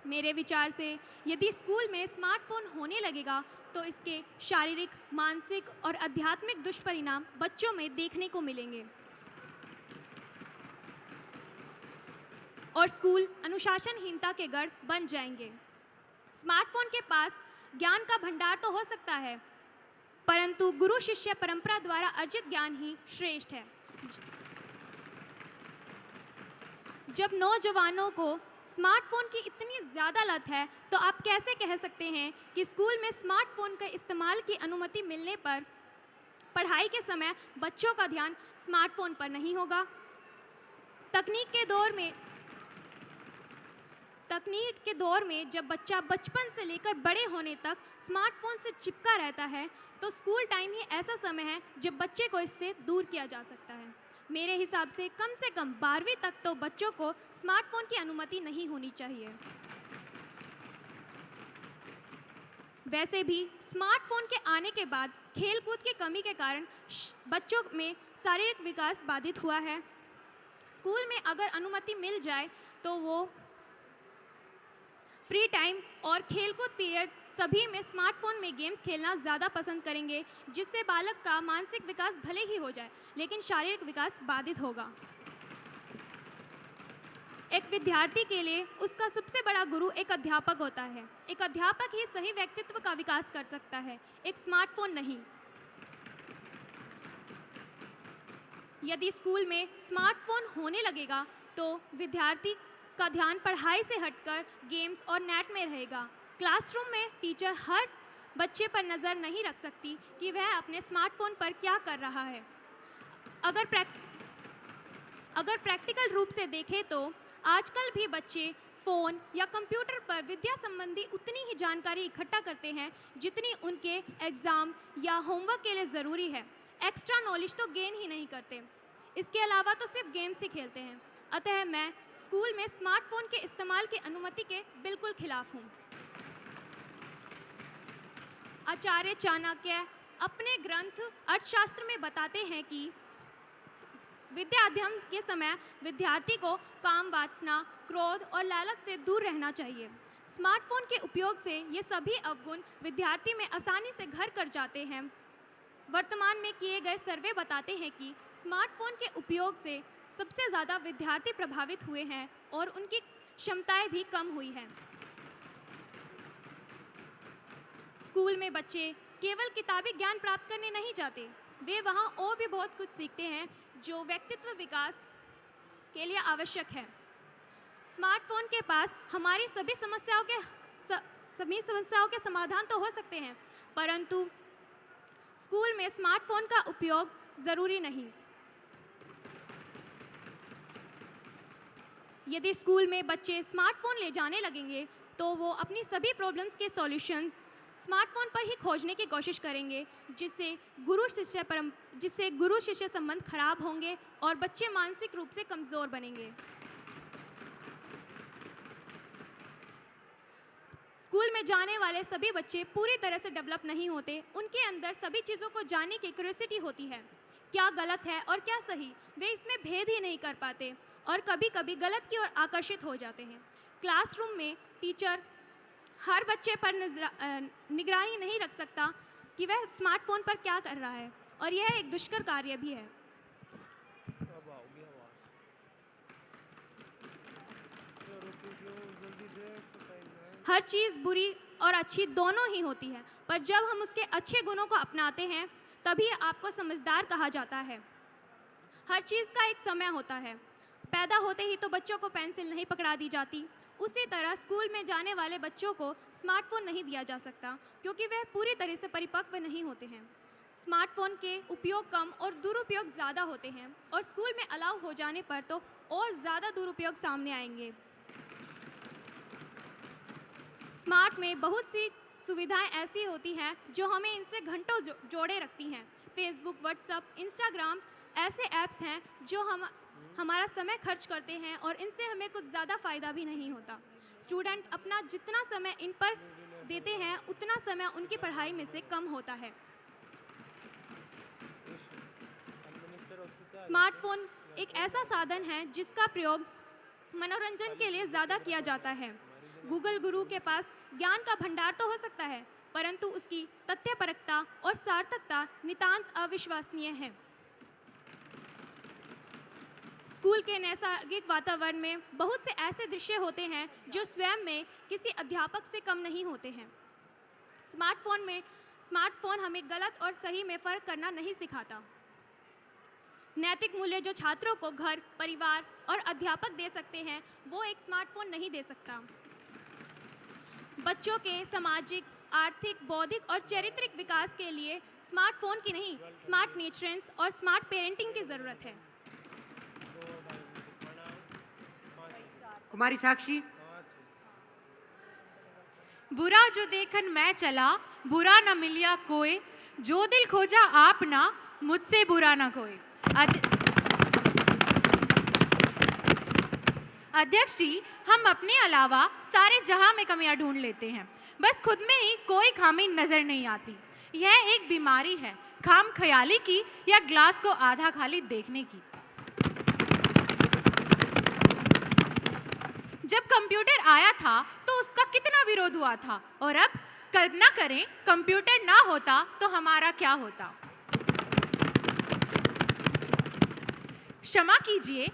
मेरे विचार से यदि स्कूल में स्मार्टफोन होने लगेगा तो इसके शारीरिक, मानसिक और आध्यात्मिक दुष्परिणाम बच्चों में देखने को मिलेंगे और स्कूल अनुशासनहीनता के गढ़ बन जाएंगे। स्मार्टफोन के पास ज्ञान का भंडार तो हो सकता है, परंतु गुरु शिष्य परंपरा द्वारा अर्जित ज्ञान ही श्रेष्ठ है। जब नौजवानों को स्मार्टफोन की इतनी ज़्यादा लत है तो आप कैसे कह सकते हैं कि स्कूल में स्मार्टफोन का इस्तेमाल की अनुमति मिलने पर पढ़ाई के समय बच्चों का ध्यान स्मार्टफोन पर नहीं होगा। तकनीक के दौर में जब बच्चा बचपन से लेकर बड़े होने तक स्मार्टफोन से चिपका रहता है तो स्कूल टाइम ही ऐसा समय है जब बच्चे को इससे दूर किया जा सकता है। मेरे हिसाब से कम 12वीं तक तो बच्चों को स्मार्टफोन की अनुमति नहीं होनी चाहिए। वैसे भी स्मार्टफोन के आने के बाद खेलकूद की कमी के कारण बच्चों में शारीरिक विकास बाधित हुआ है। स्कूल में अगर अनुमति मिल जाए तो वो फ्री टाइम और खेलकूद पीरियड सभी में स्मार्टफोन में गेम्स खेलना ज़्यादा पसंद करेंगे, जिससे बालक का मानसिक विकास भले ही हो जाए लेकिन शारीरिक विकास बाधित होगा। एक विद्यार्थी के लिए उसका सबसे बड़ा गुरु एक अध्यापक होता है। एक अध्यापक ही सही व्यक्तित्व का विकास कर सकता है, एक स्मार्टफोन नहीं। यदि स्कूल में स्मार्टफोन होने लगेगा तो विद्यार्थी का ध्यान पढ़ाई से हटकर गेम्स और नेट में रहेगा। क्लासरूम में टीचर हर बच्चे पर नज़र नहीं रख सकती कि वह अपने स्मार्टफोन पर क्या कर रहा है। अगर प्रैक्टिकल रूप से देखें तो आजकल भी बच्चे फ़ोन या कंप्यूटर पर विद्या संबंधी उतनी ही जानकारी इकट्ठा करते हैं जितनी उनके एग्ज़ाम या होमवर्क के लिए ज़रूरी है। एक्स्ट्रा नॉलेज तो गेन ही नहीं करते, इसके अलावा तो सिर्फ गेम्स ही खेलते हैं। अतः मैं स्कूल में स्मार्टफोन के इस्तेमाल की अनुमति के बिल्कुल खिलाफ हूँ। आचार्य चाणक्य अपने ग्रंथ अर्थशास्त्र में बताते हैं कि विद्या अध्ययन के समय विद्यार्थी को काम वासना, क्रोध और लालच से दूर रहना चाहिए। स्मार्टफोन के उपयोग से ये सभी अवगुण विद्यार्थी में आसानी से घर कर जाते हैं। वर्तमान में किए गए सर्वे बताते हैं कि स्मार्टफोन के उपयोग से सबसे ज़्यादा विद्यार्थी प्रभावित हुए हैं और उनकी क्षमताएं भी कम हुई हैं। स्कूल में बच्चे केवल किताबी ज्ञान प्राप्त करने नहीं जाते, वे वहाँ और भी बहुत कुछ सीखते हैं जो व्यक्तित्व विकास के लिए आवश्यक है। स्मार्टफोन के पास हमारी सभी समस्याओं के समाधान तो हो सकते हैं, परंतु स्कूल में स्मार्टफोन का उपयोग ज़रूरी नहीं। यदि स्कूल में बच्चे स्मार्टफोन ले जाने लगेंगे तो वो अपनी सभी प्रॉब्लम्स के सॉल्यूशन स्मार्टफोन पर ही खोजने की कोशिश करेंगे, जिससे गुरु शिष्य संबंध खराब होंगे और बच्चे मानसिक रूप से कमज़ोर बनेंगे। स्कूल में जाने वाले सभी बच्चे पूरी तरह से डेवलप नहीं होते। उनके अंदर सभी चीज़ों को जानने की क्यूरियोसिटी होती है, क्या गलत है और क्या सही, वे इसमें भेद ही नहीं कर पाते और कभी कभी गलत की ओर आकर्षित हो जाते हैं। क्लासरूम में टीचर हर बच्चे पर निगरानी नहीं रख सकता कि वह स्मार्टफोन पर क्या कर रहा है, और यह एक दुष्कर कार्य भी है। हर चीज़ बुरी और अच्छी दोनों ही होती है, पर जब हम उसके अच्छे गुणों को अपनाते हैं तभी आपको समझदार कहा जाता है। हर चीज़ का एक समय होता है। पैदा होते ही तो बच्चों को पेंसिल नहीं पकड़ा दी जाती, उसी तरह स्कूल में जाने वाले बच्चों को स्मार्टफोन नहीं दिया जा सकता क्योंकि वह पूरी तरह से परिपक्व नहीं होते हैं। स्मार्टफोन के उपयोग कम और दुरुपयोग ज़्यादा होते हैं, और स्कूल में अलाउ हो जाने पर तो और ज़्यादा दुरुपयोग सामने आएंगे। स्मार्ट में बहुत सी सुविधाएं ऐसी होती हैं जो हमें इनसे घंटों जोड़े रखती हैं। फेसबुक, व्हाट्सएप, इंस्टाग्राम ऐसे ऐप्स हैं जो हमारा समय खर्च करते हैं और इनसे हमें कुछ ज़्यादा फ़ायदा भी नहीं होता। स्टूडेंट अपना जितना समय इन पर देते हैं उतना समय उनकी पढ़ाई में से कम होता है। स्मार्टफोन एक ऐसा साधन है जिसका प्रयोग मनोरंजन के लिए ज़्यादा किया जाता है। गूगल गुरु के पास ज्ञान का भंडार तो हो सकता है, परंतु उसकी तथ्यपरकता और सार्थकता नितांत अविश्वसनीय है। स्कूल के नैसर्गिक वातावरण में बहुत से ऐसे दृश्य होते हैं जो स्वयं में किसी अध्यापक से कम नहीं होते हैं। स्मार्टफोन हमें गलत और सही में फ़र्क करना नहीं सिखाता। नैतिक मूल्य जो छात्रों को घर, परिवार और अध्यापक दे सकते हैं, वो एक स्मार्टफोन नहीं दे सकता। बच्चों के सामाजिक, आर्थिक, बौद्धिक और चारित्रिक विकास के लिए स्मार्टफोन की नहीं, स्मार्ट नेचरेंस और स्मार्ट पेरेंटिंग की ज़रूरत है। कुमारी साक्षी। बुरा जो देखन मैं चला, बुरा न मिलिया कोई, जो दिल खोजा आप ना, मुझसे बुरा ना कोई। अध्यक्ष जी, हम अपने अलावा सारे जहां में कमियां ढूंढ लेते हैं, बस खुद में ही कोई खामी नजर नहीं आती। यह एक बीमारी है, खाम ख्याली की या ग्लास को आधा खाली देखने की। जब कंप्यूटर आया था तो उसका कितना विरोध हुआ था, और अब कल्पना करें कंप्यूटर ना होता तो हमारा क्या होता। क्षमा कीजिए,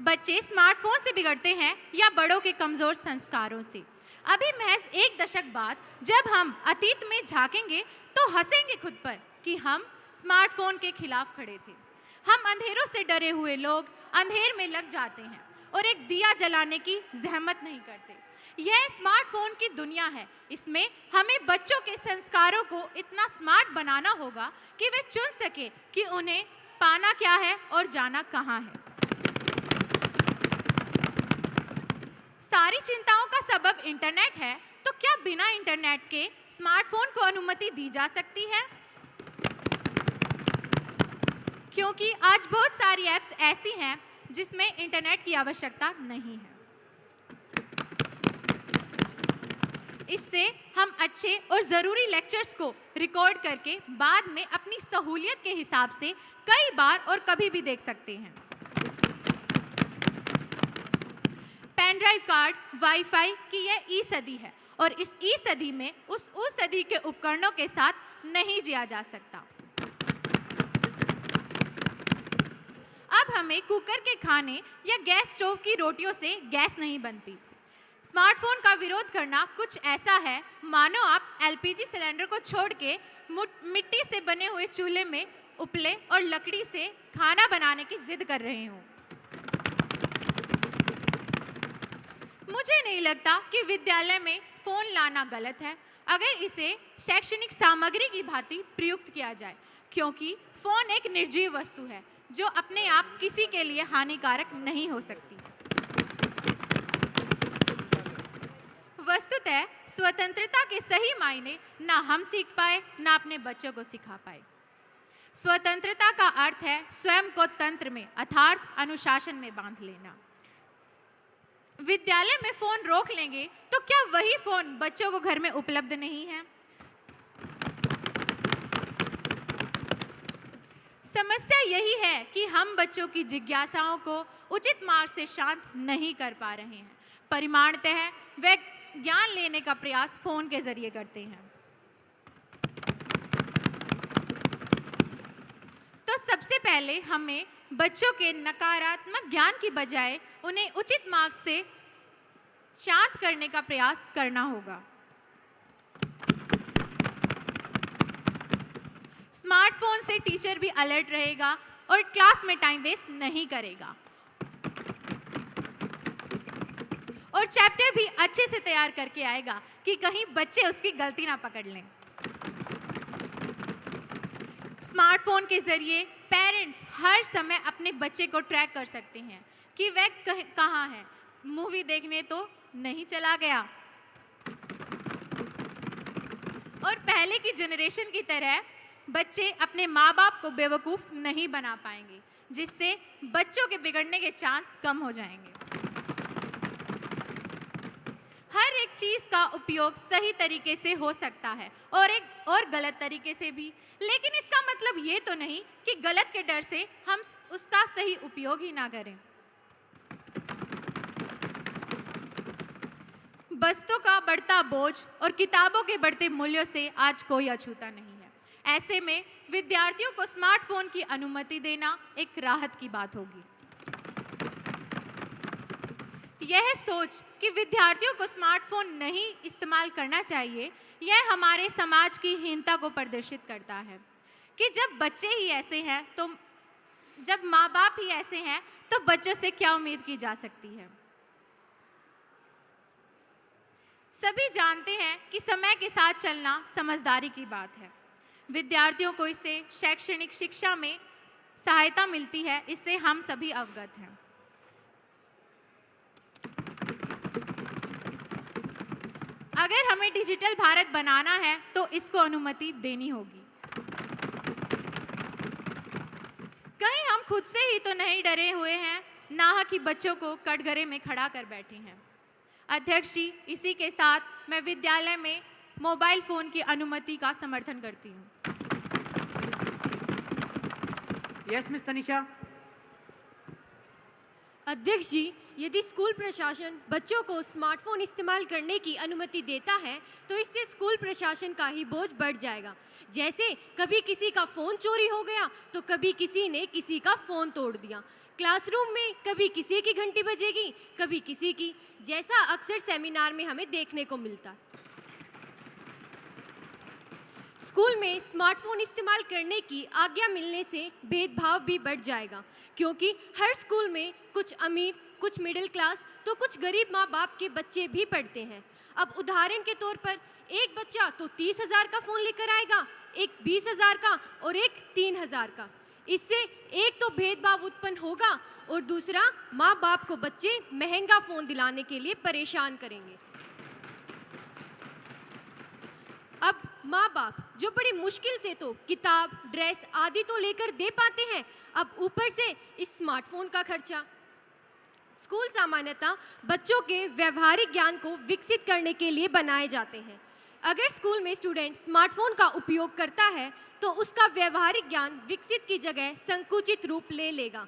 बच्चे स्मार्टफोन से बिगड़ते हैं या बड़ों के कमजोर संस्कारों से। अभी महज एक दशक बाद जब हम अतीत में झांकेंगे तो हंसेंगे खुद पर कि हम स्मार्टफोन के खिलाफ खड़े थे। हम अंधेरों से डरे हुए लोग अंधेर में लग जाते हैं और एक दिया जलाने की जहमत नहीं करते। यह स्मार्टफोन की दुनिया है, इसमें हमें बच्चों के संस्कारों को इतना स्मार्ट बनाना होगा कि वे चुन सके कि उन्हें पाना क्या है और जाना कहाँ है। सारी चिंताओं का सबब इंटरनेट है, तो क्या बिना इंटरनेट के स्मार्टफोन को अनुमति दी जा सकती है? क्योंकि आज बहुत सारी ऐप्स ऐसी हैं जिसमें इंटरनेट की आवश्यकता नहीं है। इससे हम अच्छे और ज़रूरी लेक्चर्स को रिकॉर्ड करके बाद में अपनी सहूलियत के हिसाब से कई बार और कभी भी देख सकते हैं। पेन ड्राइव कार्ड, वाईफाई की यह ई सदी है और इस ई सदी में उस सदी के उपकरणों के साथ नहीं जिया जा सकता। अब हमें कुकर के खाने या गैस स्टोव की रोटियों से गैस नहीं बनती। स्मार्टफोन का विरोध करना कुछ ऐसा है मानो आप एलपीजी सिलेंडर को छोड़ के मिट्टी से बने हुए चूल्हे में उपले और लकड़ी से खाना बनाने की जिद कर रहे हो। मुझे नहीं लगता कि विद्यालय में फोन लाना गलत है अगर इसे शैक्षणिक सामग्री की भांति प्रयुक्त किया जाए, क्योंकि फोन एक निर्जीव वस्तु है जो अपने आप किसी के लिए हानिकारक नहीं हो सकती। वस्तुतः स्वतंत्रता के सही मायने ना हम सीख पाए ना अपने बच्चों को सिखा पाए। स्वतंत्रता का अर्थ है स्वयं को तंत्र में अर्थात अनुशासन में बांध लेना। विद्यालय में फोन रोक लेंगे तो क्या वही फोन बच्चों को घर में उपलब्ध नहीं है? समस्या यही है कि हम बच्चों की जिज्ञासाओं को उचित मार्ग से शांत नहीं कर पा रहे हैं। परिमाणतः वे ज्ञान लेने का प्रयास फोन के जरिए करते हैं। तो सबसे पहले हमें बच्चों के नकारात्मक ज्ञान की बजाय उन्हें उचित मार्ग से शांत करने का प्रयास करना होगा। स्मार्टफोन से टीचर भी अलर्ट रहेगा और क्लास में टाइम वेस्ट नहीं करेगा और चैप्टर भी अच्छे से तैयार करके आएगा कि कहीं बच्चे उसकी गलती ना पकड़ लें। स्मार्टफोन के जरिए पेरेंट्स हर समय अपने बच्चे को ट्रैक कर सकते हैं कि वह कहाँ है, मूवी देखने तो नहीं चला गया। और पहले की जनरेशन की तरह बच्चे अपने माँ बाप को बेवकूफ़ नहीं बना पाएंगे, जिससे बच्चों के बिगड़ने के चांस कम हो जाएंगे। हर एक चीज़ का उपयोग सही तरीके से हो सकता है और गलत तरीके से भी, लेकिन इसका मतलब ये तो नहीं कि गलत के डर से हम उसका सही उपयोग ही ना करें। वस्तुओं का बढ़ता बोझ और किताबों के बढ़ते मूल्यों से आज कोई अछूता नहीं है। ऐसे में विद्यार्थियों को स्मार्टफोन की अनुमति देना एक राहत की बात होगी। यह सोच कि विद्यार्थियों को स्मार्टफोन नहीं इस्तेमाल करना चाहिए, यह हमारे समाज की हीनता को प्रदर्शित करता है कि जब बच्चे ही ऐसे हैं तो जब माँ बाप ही ऐसे हैं तो बच्चों से क्या उम्मीद की जा सकती है। सभी जानते हैं कि समय के साथ चलना समझदारी की बात है। विद्यार्थियों को इससे शैक्षणिक शिक्षा में सहायता मिलती है, इससे हम सभी अवगत हैं। अगर हमें डिजिटल भारत बनाना है तो इसको अनुमति देनी होगी। कहीं हम खुद से ही तो नहीं डरे हुए हैं, ना कि बच्चों को कटघरे में खड़ा कर बैठे हैं। अध्यक्ष जी, इसी के साथ मैं विद्यालय में मोबाइल फ़ोन की अनुमति का समर्थन करती हूँ। Yes miss Tanisha. अध्यक्ष जी, यदि स्कूल प्रशासन बच्चों को स्मार्टफोन इस्तेमाल करने की अनुमति देता है तो इससे स्कूल प्रशासन का ही बोझ बढ़ जाएगा। जैसे कभी किसी का फ़ोन चोरी हो गया तो कभी किसी ने किसी का फ़ोन तोड़ दिया। क्लासरूम में कभी किसी की घंटी बजेगी, कभी किसी की, जैसा अक्सर सेमिनार में हमें देखने को मिलता है। स्कूल में स्मार्टफोन इस्तेमाल करने की आज्ञा मिलने से भेदभाव भी बढ़ जाएगा, क्योंकि हर स्कूल में कुछ अमीर, कुछ मिडिल क्लास तो कुछ गरीब माँ बाप के बच्चे भी पढ़ते हैं। अब उदाहरण के तौर पर एक बच्चा तो 30,000 का फ़ोन लेकर आएगा, एक 20,000 का और एक 3,000 का। इससे एक तो भेदभाव उत्पन्न होगा और दूसरा माँ बाप को बच्चे महंगा फ़ोन दिलाने के लिए परेशान करेंगे। अब माँ बाप जो बड़ी मुश्किल से तो किताब, ड्रेस आदि तो लेकर दे पाते हैं, अब ऊपर से इस स्मार्टफोन का खर्चा। स्कूल सामान्यतः बच्चों के व्यवहारिक ज्ञान को विकसित करने के लिए बनाए जाते हैं। अगर स्कूल में स्टूडेंट स्मार्टफोन का उपयोग करता है तो उसका व्यवहारिक ज्ञान विकसित की जगह संकुचित रूप ले लेगा।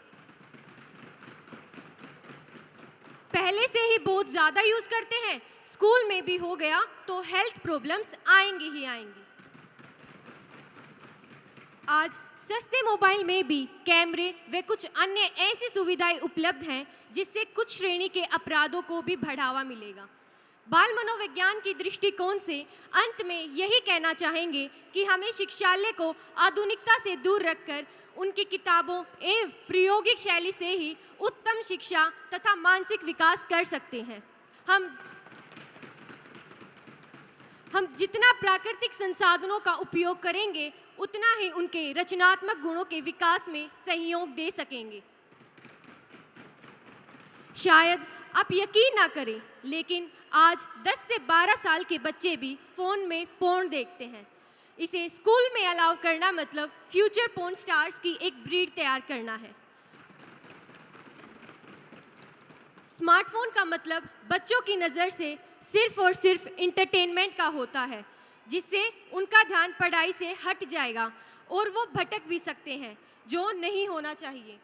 पहले से ही बहुत ज़्यादा यूज़ करते हैं, स्कूल में भी हो गया तो हेल्थ प्रॉब्लम्स आएंगी ही आएंगी। आज सस्ते मोबाइल में भी कैमरे व कुछ अन्य ऐसी सुविधाएं उपलब्ध हैं जिससे कुछ श्रेणी के अपराधों को भी बढ़ावा मिलेगा। बाल मनोविज्ञान की दृष्टिकोण से अंत में यही कहना चाहेंगे कि हमें शिक्षालय को आधुनिकता से दूर रखकर उनकी किताबों एवं प्रायोगिक शैली से ही उत्तम शिक्षा तथा मानसिक विकास कर सकते हैं। हम जितना प्राकृतिक संसाधनों का उपयोग करेंगे उतना ही उनके रचनात्मक गुणों के विकास में सहयोग दे सकेंगे। शायद आप यकीन ना करें, लेकिन आज 10 से 12 साल के बच्चे भी फ़ोन में पोर्न देखते हैं। इसे स्कूल में अलाउ करना मतलब फ्यूचर पोर्न स्टार्स की एक ब्रीड तैयार करना है। स्मार्टफोन का मतलब बच्चों की नज़र से सिर्फ और सिर्फ इंटरटेनमेंट का होता है, जिससे उनका ध्यान पढ़ाई से हट जाएगा और वो भटक भी सकते हैं, जो नहीं होना चाहिए।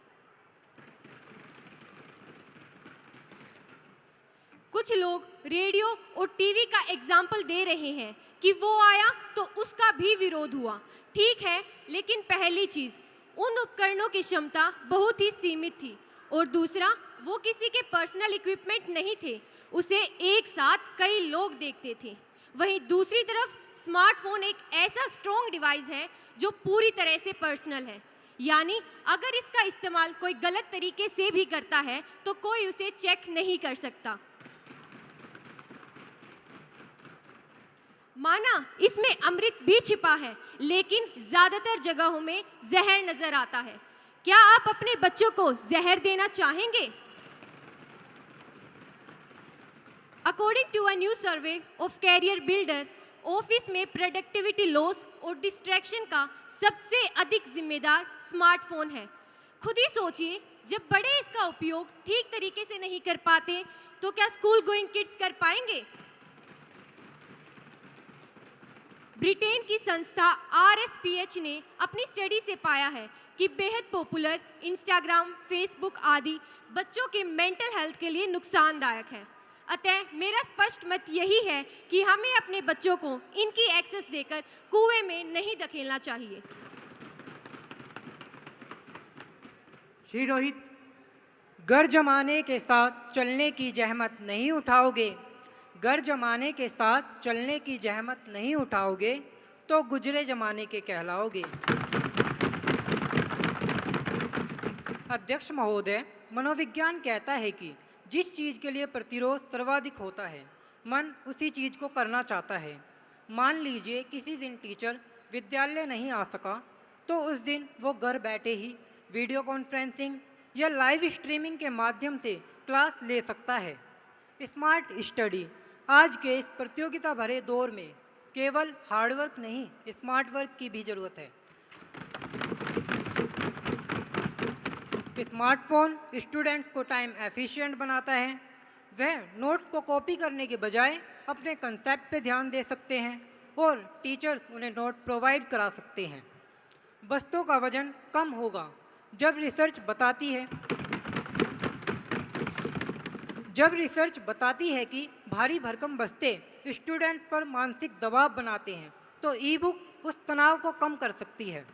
कुछ लोग रेडियो और टीवी का एग्जाम्पल दे रहे हैं कि वो आया तो उसका भी विरोध हुआ। ठीक है, लेकिन पहली चीज़, उन उपकरणों की क्षमता बहुत ही सीमित थी और दूसरा, वो किसी के पर्सनल इक्विपमेंट नहीं थे, उसे एक साथ कई लोग देखते थे। वहीं दूसरी तरफ स्मार्टफोन एक ऐसा स्ट्रॉन्ग डिवाइस है जो पूरी तरह से पर्सनल है, यानी अगर इसका इस्तेमाल कोई गलत तरीके से भी करता है तो कोई उसे चेक नहीं कर सकता। माना इसमें अमृत भी छिपा है, लेकिन ज़्यादातर जगहों में जहर नजर आता है। क्या आप अपने बच्चों को जहर देना चाहेंगे? According to a new survey of career builder, office में प्रोडक्टिविटी लॉस और डिस्ट्रैक्शन का सबसे अधिक जिम्मेदार स्मार्टफोन है। खुद ही सोचिए, जब बड़े इसका उपयोग ठीक तरीके से नहीं कर पाते तो क्या स्कूल गोइंग किड्स कर पाएंगे? ब्रिटेन की संस्था RSPH ने अपनी स्टडी से पाया है कि बेहद पॉपुलर इंस्टाग्राम, फेसबुक आदि बच्चों के मेंटल हेल्थ के लिए नुकसानदायक है। अतः मेरा स्पष्ट मत यही है कि हमें अपने बच्चों को इनकी एक्सेस देकर कुएं में नहीं धकेलना चाहिए। श्री रोहित। गर जमाने के साथ चलने की जहमत नहीं उठाओगे, गर जमाने के साथ चलने की जहमत नहीं उठाओगे तो गुजरे जमाने के कहलाओगे। अध्यक्ष महोदय, मनोविज्ञान कहता है कि जिस चीज़ के लिए प्रतिरोध सर्वाधिक होता है, मन उसी चीज़ को करना चाहता है। मान लीजिए किसी दिन टीचर विद्यालय नहीं आ सका तो उस दिन वो घर बैठे ही वीडियो कॉन्फ्रेंसिंग या लाइव स्ट्रीमिंग के माध्यम से क्लास ले सकता है। स्मार्ट स्टडी आज के इस प्रतियोगिता भरे दौर में केवल हार्डवर्क नहीं, स्मार्ट वर्क की भी ज़रूरत है। स्मार्टफोन स्टूडेंट को टाइम एफिशिएंट बनाता है। वह नोट्स को कॉपी करने के बजाय अपने कंसेप्ट पे ध्यान दे सकते हैं और टीचर्स उन्हें नोट प्रोवाइड करा सकते हैं। बस्तों का वजन कम होगा। जब रिसर्च बताती है कि भारी भरकम बस्ते स्टूडेंट पर मानसिक दबाव बनाते हैं, तो ई बुक उस तनाव को कम कर सकती है।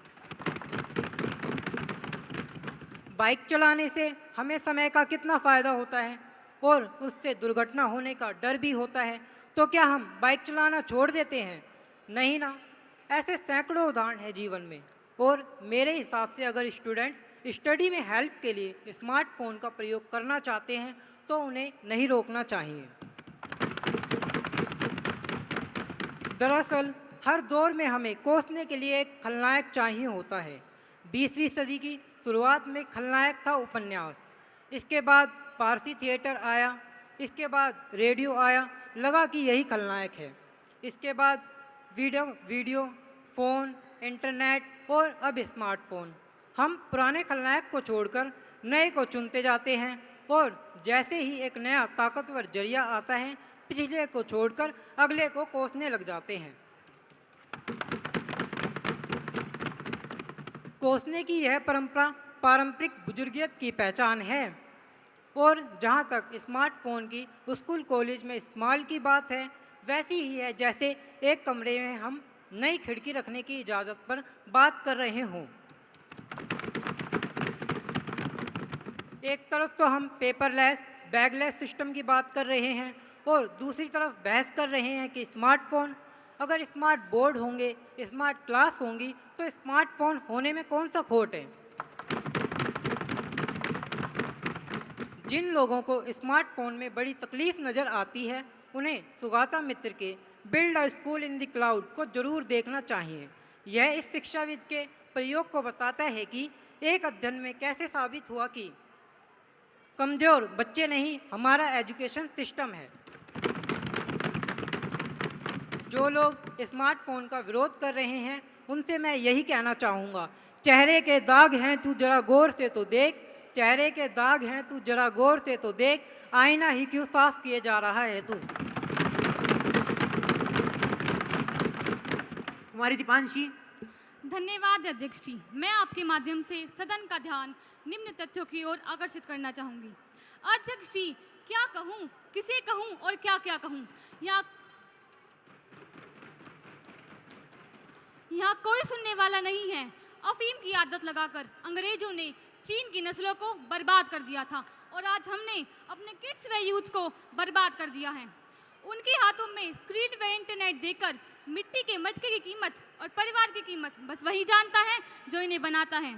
बाइक चलाने से हमें समय का कितना फ़ायदा होता है और उससे दुर्घटना होने का डर भी होता है, तो क्या हम बाइक चलाना छोड़ देते हैं? नहीं ना। ऐसे सैकड़ों उदाहरण हैं जीवन में। और मेरे हिसाब से अगर स्टूडेंट स्टडी में हेल्प के लिए स्मार्टफोन का प्रयोग करना चाहते हैं तो उन्हें नहीं रोकना चाहिए। दरअसल हर दौर में हमें कोसने के लिए एक खलनायक चाहिए होता है। 20वीं सदी की शुरुआत में खलनायक था उपन्यास, इसके बाद पारसी थिएटर आया, इसके बाद रेडियो आया, लगा कि यही खलनायक है। इसके बाद वीडियो, फ़ोन, इंटरनेट और अब स्मार्टफोन। हम पुराने खलनायक को छोड़कर नए को चुनते जाते हैं और जैसे ही एक नया ताकतवर जरिया आता है, पिछले को छोड़कर अगले को कोसने लग जाते हैं। कोसने की यह परंपरा पारंपरिक बुजुर्गियत की पहचान है। और जहाँ तक स्मार्टफोन की स्कूल कॉलेज में इस्तेमाल की बात है, वैसी ही है जैसे एक कमरे में हम नई खिड़की रखने की इजाज़त पर बात कर रहे हों। एक तरफ तो हम पेपरलेस, बैगलेस सिस्टम की बात कर रहे हैं और दूसरी तरफ बहस कर रहे हैं कि स्मार्टफोन, अगर स्मार्ट बोर्ड होंगे, स्मार्ट क्लास होंगी, तो स्मार्टफोन होने में कौन सा खोट है। जिन लोगों को स्मार्टफोन में बड़ी तकलीफ नज़र आती है, उन्हें सुगाता मित्र के build a school in the cloud को जरूर देखना चाहिए। यह इस शिक्षाविद के प्रयोग को बताता है कि एक अध्ययन में कैसे साबित हुआ कि कमज़ोर बच्चे नहीं, हमारा एजुकेशन सिस्टम है। जो लोग स्मार्टफोन का विरोध कर रहे हैं, उनसे मैं यही कहना चाहूँगा, चेहरे के दाग हैं तू जरा गौर से तो देख, चेहरे के दाग हैं तू जरा गौर से तो देख, आईना ही क्यों साफ किए जा रहा है तू। कुमारी दीपांशी। धन्यवाद अध्यक्ष जी। मैं आपके माध्यम से सदन का ध्यान निम्न तथ्यों की ओर आकर्षित करना चाहूँगी। अध्यक्ष जी, क्या कहूँ, किसे कहूँ और क्या क्या कहूँ। यहाँ कोई सुनने वाला नहीं है। अफीम की आदत लगाकर अंग्रेजों ने चीन की नस्लों को बर्बाद कर दिया था और आज हमने अपने किड्स व यूथ को बर्बाद कर दिया है। उनके हाथों में स्क्रीन व इंटरनेट देकर मिट्टी के मटके की कीमत और परिवार की कीमत बस वही जानता है जो इन्हें बनाता है।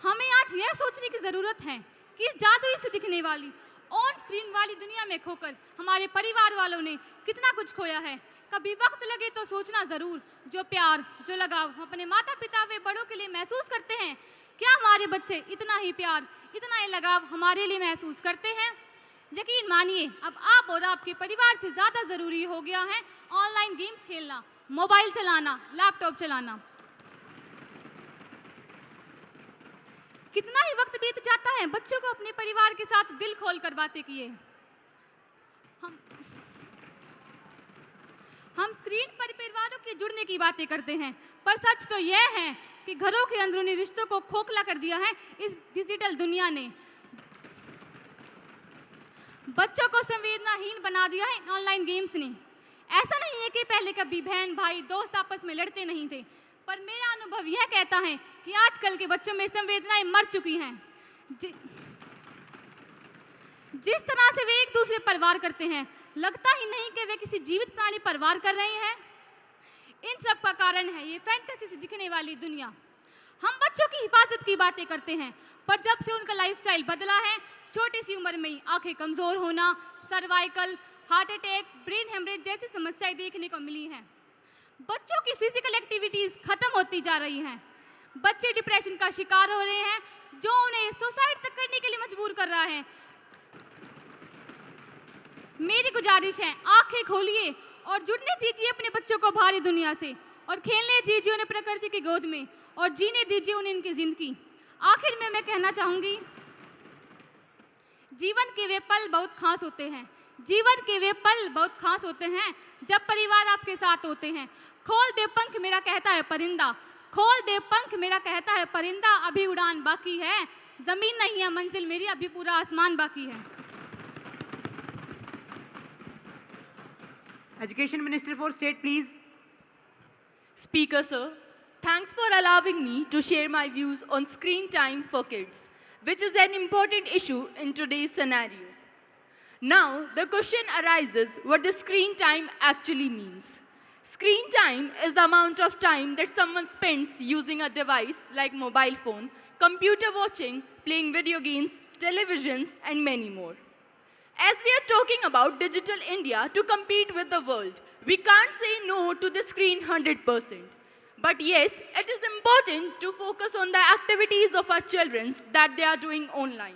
हमें आज यह सोचने की ज़रूरत है कि इस जादुई से दिखने वाली ऑन स्क्रीन वाली दुनिया में खोकर हमारे परिवार वालों ने कितना कुछ खोया है। कभी वक्त लगे तो सोचना ज़रूर, जो प्यार, जो लगाव हम अपने माता पिता व बड़ों के लिए महसूस करते हैं, क्या हमारे बच्चे इतना ही प्यार, इतना ही लगाव हमारे लिए महसूस करते हैं। यकीन मानिए, अब आप और आपके परिवार से ज़्यादा ज़रूरी हो गया है ऑनलाइन गेम्स खेलना, मोबाइल चलाना, लैपटॉप चलाना। कितना ही वक्त बीत जाता है बच्चों को अपने परिवार के साथ दिल खोल कर बातें किए। हम स्क्रीन पर परिवारों के जुड़ने की बातें करते हैं, पर सच तो यह है कि घरों के अंदरूनी रिश्तों को खोखला कर दिया है इस डिजिटल दुनिया ने। बच्चों को संवेदनाहीन बना दिया है ऑनलाइन गेम्स ने। ऐसा नहीं है कि पहले कभी बहन भाई दोस्त आपस में लड़ते नहीं थे, पर मेरा अनुभव यह कहता है कि आजकल के बच्चों में संवेदनाएं मर चुकी हैं। जिस तरह से वे एक दूसरे पर वार करते हैं, लगता ही नहीं कि वे किसी जीवित प्राणी पर वार कर रहे हैं। इन सब का कारण है ये फैंटेसी से दिखने वाली दुनिया। हम बच्चों की हिफाजत की बातें करते हैं, पर जब से उनका लाइफस्टाइल बदला है, छोटी सी उम्र में ही आंखें कमज़ोर होना, cervical, heart attack, brain haemorrhage जैसी समस्याएं देखने को मिली हैं। बच्चों की फिजिकल एक्टिविटीज़ खत्म होती जा रही हैं। बच्चे डिप्रेशन का शिकार हो रहे हैं, जो उन्हें सुसाइड तक करने के लिए मजबूर कर रहा है। मेरी गुजारिश है, आंखें खोलिए और जुड़ने दीजिए अपने बच्चों को भारी दुनिया से, और खेलने दीजिए उन्हें प्रकृति की गोद में, और जीने दीजिए उन्हें इनकी जिंदगी। आखिर में मैं कहना चाहूँगी, जीवन के वे पल बहुत खास होते हैं जीवन के वे पल बहुत खास होते हैं जब परिवार आपके साथ होते हैं। खोल दे पंख मेरा कहता है परिंदा, खोल दे पंख मेरा कहता है परिंदा, अभी उड़ान बाकी है, जमीन नहीं है मंजिल मेरी, अभी पूरा आसमान बाकी है। Education Minister for State, please. Speaker sir, thanks for allowing me to share my views on screen time for kids, which is an important issue in today's scenario. Now, the question arises what the screen time actually means. Screen time is the amount of time that someone spends using a device like mobile phone, computer watching, playing video games, televisions, and many more. As we are talking about digital India to compete with the world, we can't say no to the screen 100%. But yes, it is important to focus on the activities of our children that they are doing online.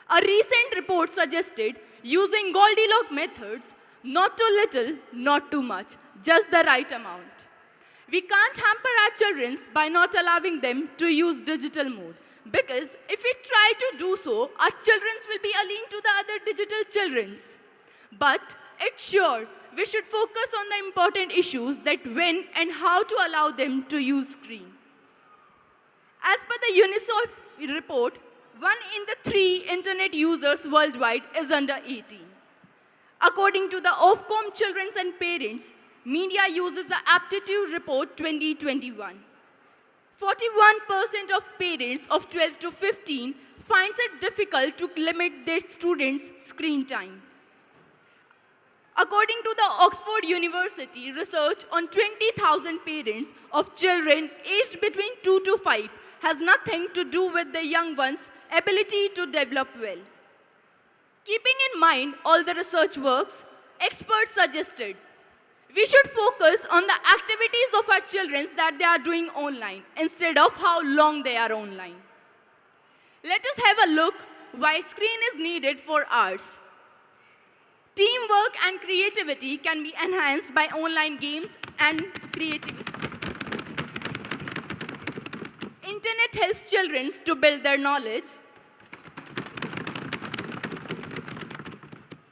A recent report suggested using Goldilocks methods, not too little, not too much, just the right amount. We can't hamper our children by not allowing them to use digital mode. Because if we try to do so, our children will be alien to the other digital children. But it's sure we should focus on the important issues that when and how to allow them to use screen. As per the UNICEF report, 1 in the 3 internet users worldwide is under 18. According to the Ofcom Children and Parents, Media uses the Aptitude Report 2021. 41% of parents of 12 to 15 finds it difficult to limit their students' screen time. According to the Oxford University research on 20,000 parents of children aged between 2 to 5 has nothing to do with the young ones' ability to develop well. Keeping in mind all the research works, experts suggested we should focus on the activities of our children that they are doing online instead of how long they are online. Let us have a look why screen is needed for arts. Teamwork and creativity can be enhanced by online games and creativity. Internet helps children to build their knowledge.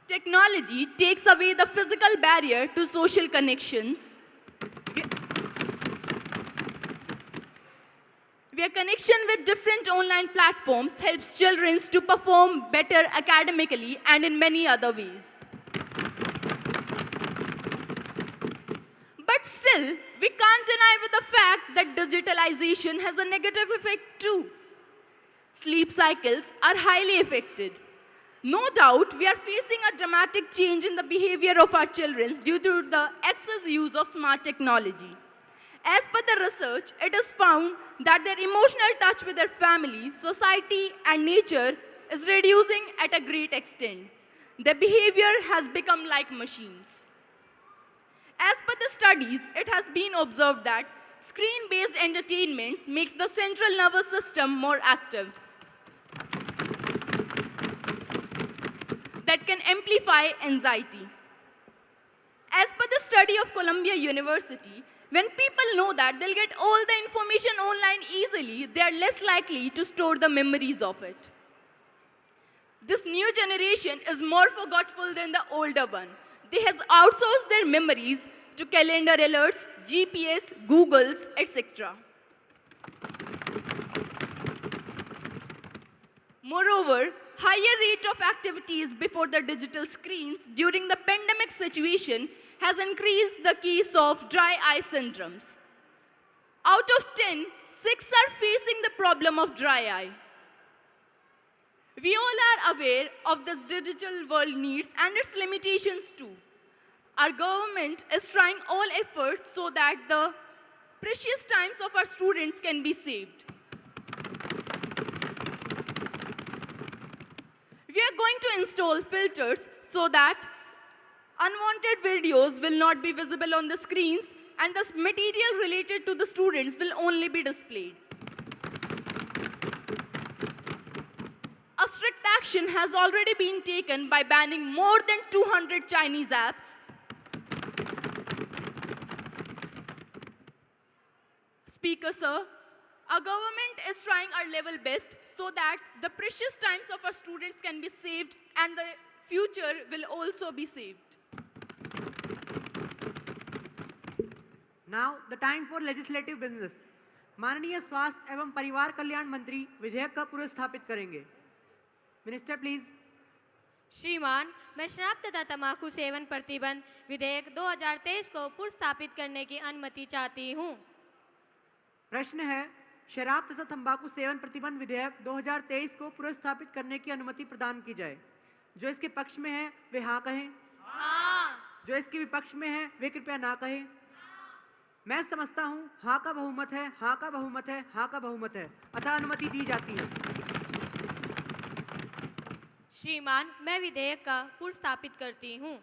Technology takes away the physical barrier to social connections. Where connection with different online platforms helps children to perform better academically and in many other ways. But still, we can't deny with the fact that digitalization has a negative effect too. Sleep cycles are highly affected. No doubt, we are facing a dramatic change in the behavior of our children due to the excess use of smart technology. As per the research, it is found that their emotional touch with their family, society, and nature is reducing at a great extent. Their behavior has become like machines. As per the studies, it has been observed that screen-based entertainment makes the central nervous system more active. That can amplify anxiety. As per the study of Columbia University, when people know that they'll get all the information online easily, they are less likely to store the memories of it. This new generation is more forgetful than the older one. They have outsourced their memories to calendar alerts, GPS, Googles, etc. Moreover, higher rate of activities before the digital screens during the pandemic situation has increased the case of dry eye syndromes. Out of 10, 6 are facing the problem of dry eye. We all are aware of this digital world needs and its limitations too. Our government is trying all efforts so that the precious times of our students can be saved. We are going to install filters so that unwanted videos will not be visible on the screens and the material related to the students will only be displayed. A strict action has already been taken by banning more than 200 Chinese apps. Speaker, sir, our government is trying our level best so that the precious times of our students can be saved and the future will also be saved. Now the time for legislative business. माननीय स्वास्थ्य एवं परिवार कल्याण मंत्री विधेयक का पुरस्स्थापित करेंगे. Minister please. श्रीमान, मैं शराब तथा तंबाकू सेवन प्रतिबंध विधेयक 2023 को पुरस्स्थापित करने की अनुमति चाहती हूँ. प्रश्न है, शराब तथा तंबाकू सेवन प्रतिबंध विधेयक 2023 को पुरस्स्थापित करने की अनुमति प्रदान की जाए. जो इसके पक्ष में है वे हाँ कहें. हाँ. जो इसके विपक्ष में है वे कृपया ना कहें. मैं समझता हूँ हाँ का बहुमत है, हाँ का बहुमत है, हाँ का बहुमत है, अतः अनुमति दी जाती है. श्रीमान, मैं विधेयक का पुरस्स्थापित करती हूँ.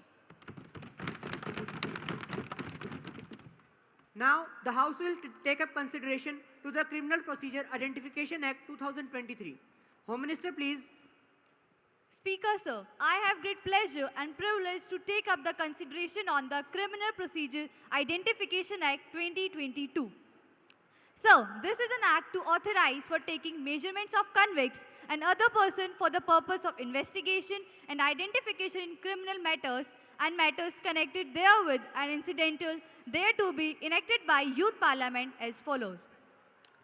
Now the House will take up consideration to the Criminal Procedure Identification Act 2023. Home Minister, please. Speaker, sir, I have great pleasure and privilege to take up the consideration on the Criminal Procedure Identification Act 2022. Sir, this is an act to authorize for taking measurements of convicts and other person for the purpose of investigation and identification in criminal matters and matters connected therewith and incidental thereto be enacted by Youth Parliament as follows.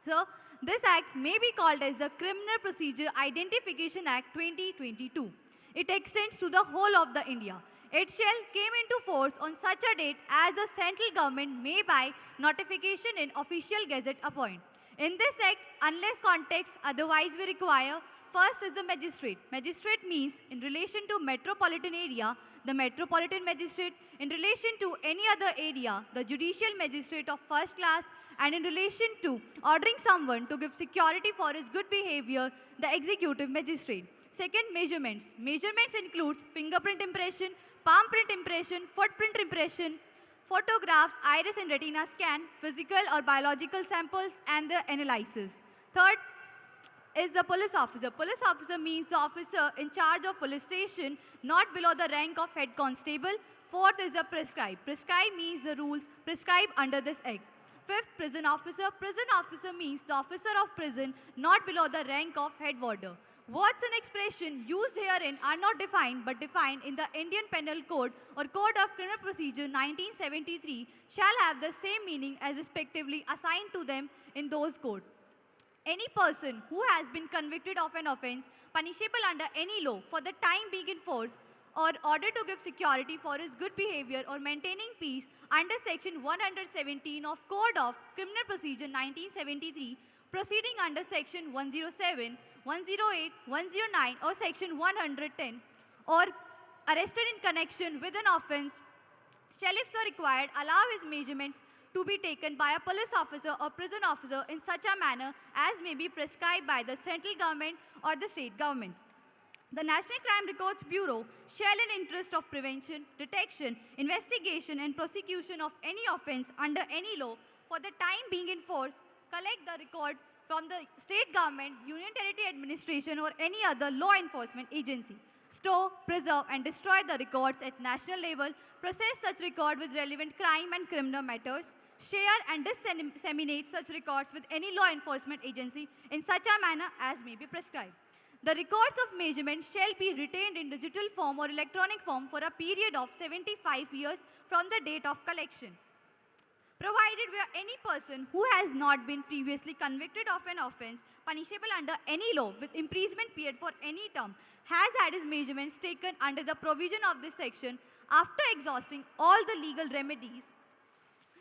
So, this act may be called as the Criminal Procedure Identification Act 2022. It extends to the whole of the India. It shall came into force on such a date as the central government may by notification in official gazette appoint. In this act, unless context otherwise we require, first is the magistrate. Magistrate means in relation to metropolitan area, the metropolitan magistrate, in relation to any other area, the judicial magistrate of first class, and in relation to ordering someone to give security for his good behavior, the executive magistrate. Second, measurements. Measurements includes fingerprint impression, palm print impression, footprint impression, photographs, iris and retina scan, physical or biological samples, and the analysis. Third is the police officer. Police officer means the officer in charge of police station, not below the rank of head constable. Fourth is the prescribed. Prescribed means the rules prescribed under this act. Fifth, prison officer. Prison officer means the officer of prison, not below the rank of head warder. Words and expression used herein are not defined but defined in the Indian Penal Code or Code of Criminal Procedure 1973 shall have the same meaning as respectively assigned to them in those codes. Any person who has been convicted of an offence punishable under any law for the time being in force or order to give security for his good behavior or maintaining peace under section 117 of Code of Criminal Procedure 1973, proceeding under section 107, 108, 109 or section 110, or arrested in connection with an offence, shall if so required allow his measurements to be taken by a police officer or prison officer in such a manner as may be prescribed by the central government or the state government. The National Crime Records Bureau shall in interest of prevention, detection, investigation and prosecution of any offence under any law for the time being in force, collect the record from the state government, union territory administration or any other law enforcement agency, store, preserve and destroy the records at national level, process such record with relevant crime and criminal matters, share and disseminate such records with any law enforcement agency in such a manner as may be prescribed. The records of measurement shall be retained in digital form or electronic form for a period of 75 years from the date of collection. Provided where any person who has not been previously convicted of an offence punishable under any law with imprisonment period for any term has had his measurements taken under the provision of this section after exhausting all the legal remedies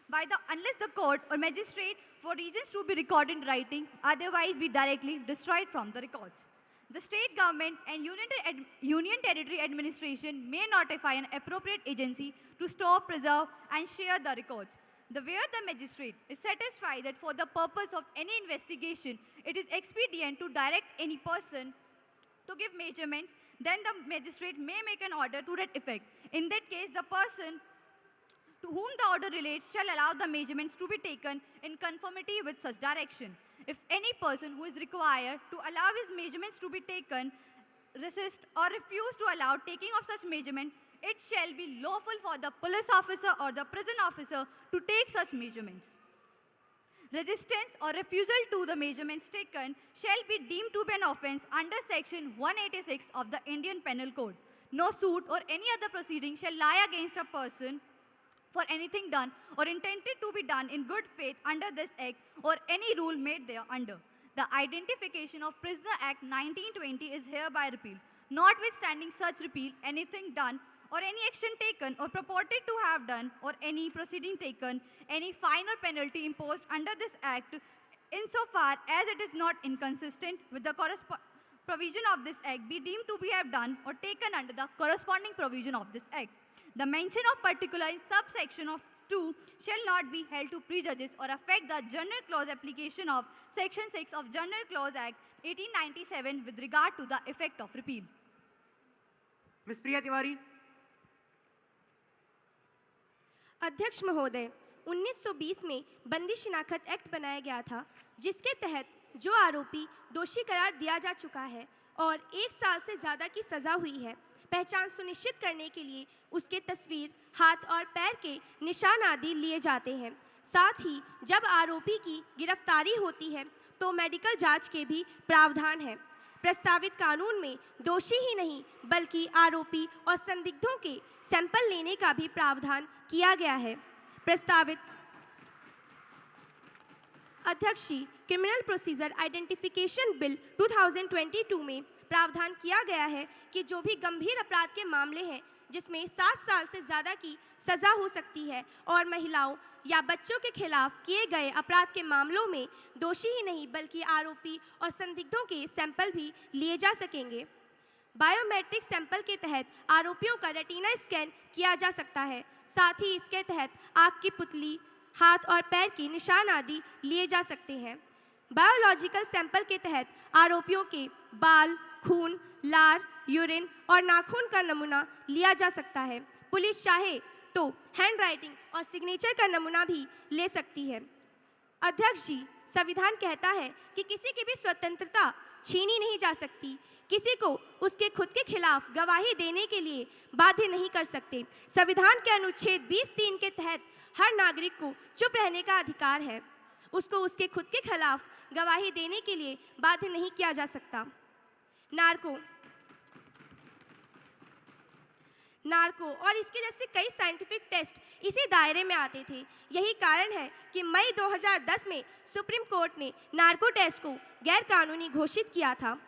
by the unless the court or magistrate for reasons to be recorded in writing otherwise be directly destroyed from the records. The state government and union territory administration may notify an appropriate agency to store, preserve and share the records. Where the magistrate is satisfied that for the purpose of any investigation it is expedient to direct any person to give measurements, then the magistrate may make an order to that effect. In that case, the person to whom the order relates shall allow the measurements to be taken in conformity with such direction. If any person who is required to allow his measurements to be taken resist or refuse to allow taking of such measurement, it shall be lawful for the police officer or the prison officer to take such measurements. Resistance or refusal to the measurements taken shall be deemed to be an offence under section 186 of the Indian Penal Code. No suit or any other proceeding shall lie against a person for anything done or intended to be done in good faith under this Act or any rule made thereunder. The Identification of Prisoner Act 1920 is hereby repealed. Notwithstanding such repeal, anything done or any action taken or purported to have done or any proceeding taken, any fine or penalty imposed under this Act, insofar as it is not inconsistent with the provision of this Act, be deemed to be have done or taken under the corresponding provision of this Act. The mention of particular in subsection of 2 shall not be held to prejudice or affect the General Clause application of Section 6 of General Clause Act 1897 with regard to the effect of repeal. Ms. Priya Tiwari. अध्यक्ष महोदय, 1920 में बंदी शिनाख्त act बनाया गया था, जिसके तहत जो आरोपी दोषी करार दिया जा चुका है और 1 साल से ज़्यादा की सज़ा हुई है, पहचान सुनिश्चित करने के लिए उसके तस्वीर, हाथ और पैर के निशान आदि लिए जाते हैं। साथ ही जब आरोपी की गिरफ्तारी होती है तो मेडिकल जांच के भी प्रावधान है। प्रस्तावित कानून में दोषी ही नहीं बल्कि आरोपी और संदिग्धों के सैंपल लेने का भी प्रावधान किया गया है। प्रस्तावित अध्यक्ष जी, क्रिमिनल प्रोसीजर आइडेंटिफिकेशन बिल 2022 में प्रावधान किया गया है कि जो भी गंभीर अपराध के मामले हैं जिसमें 7 साल से ज़्यादा की सज़ा हो सकती है और महिलाओं या बच्चों के खिलाफ किए गए अपराध के मामलों में दोषी ही नहीं बल्कि आरोपी और संदिग्धों के सैंपल भी लिए जा सकेंगे। बायोमेट्रिक सैंपल के तहत आरोपियों का रेटिना स्कैन किया जा सकता है। साथ ही इसके तहत आँख की पुतली, हाथ और पैर के निशान आदि लिए जा सकते हैं। बायोलॉजिकल सैंपल के तहत आरोपियों के बाल, खून, लार, यूरिन और नाखून का नमूना लिया जा सकता है। पुलिस चाहे तो हैंड राइटिंग और सिग्नेचर का नमूना भी ले सकती है। अध्यक्ष जी, संविधान कहता है कि किसी की भी स्वतंत्रता छीनी नहीं जा सकती, किसी को उसके खुद के खिलाफ गवाही देने के लिए बाध्य नहीं कर सकते। संविधान के अनुच्छेद 20(3) के तहत हर नागरिक को चुप रहने का अधिकार है। उसको उसके खुद के खिलाफ गवाही देने के लिए बाध्य नहीं किया जा सकता। नार्को और इसके जैसे कई साइंटिफिक टेस्ट इसी दायरे में आते थे। यही कारण है कि मई 2010 में सुप्रीम कोर्ट ने नार्को टेस्ट को गैर कानूनी घोषित किया था।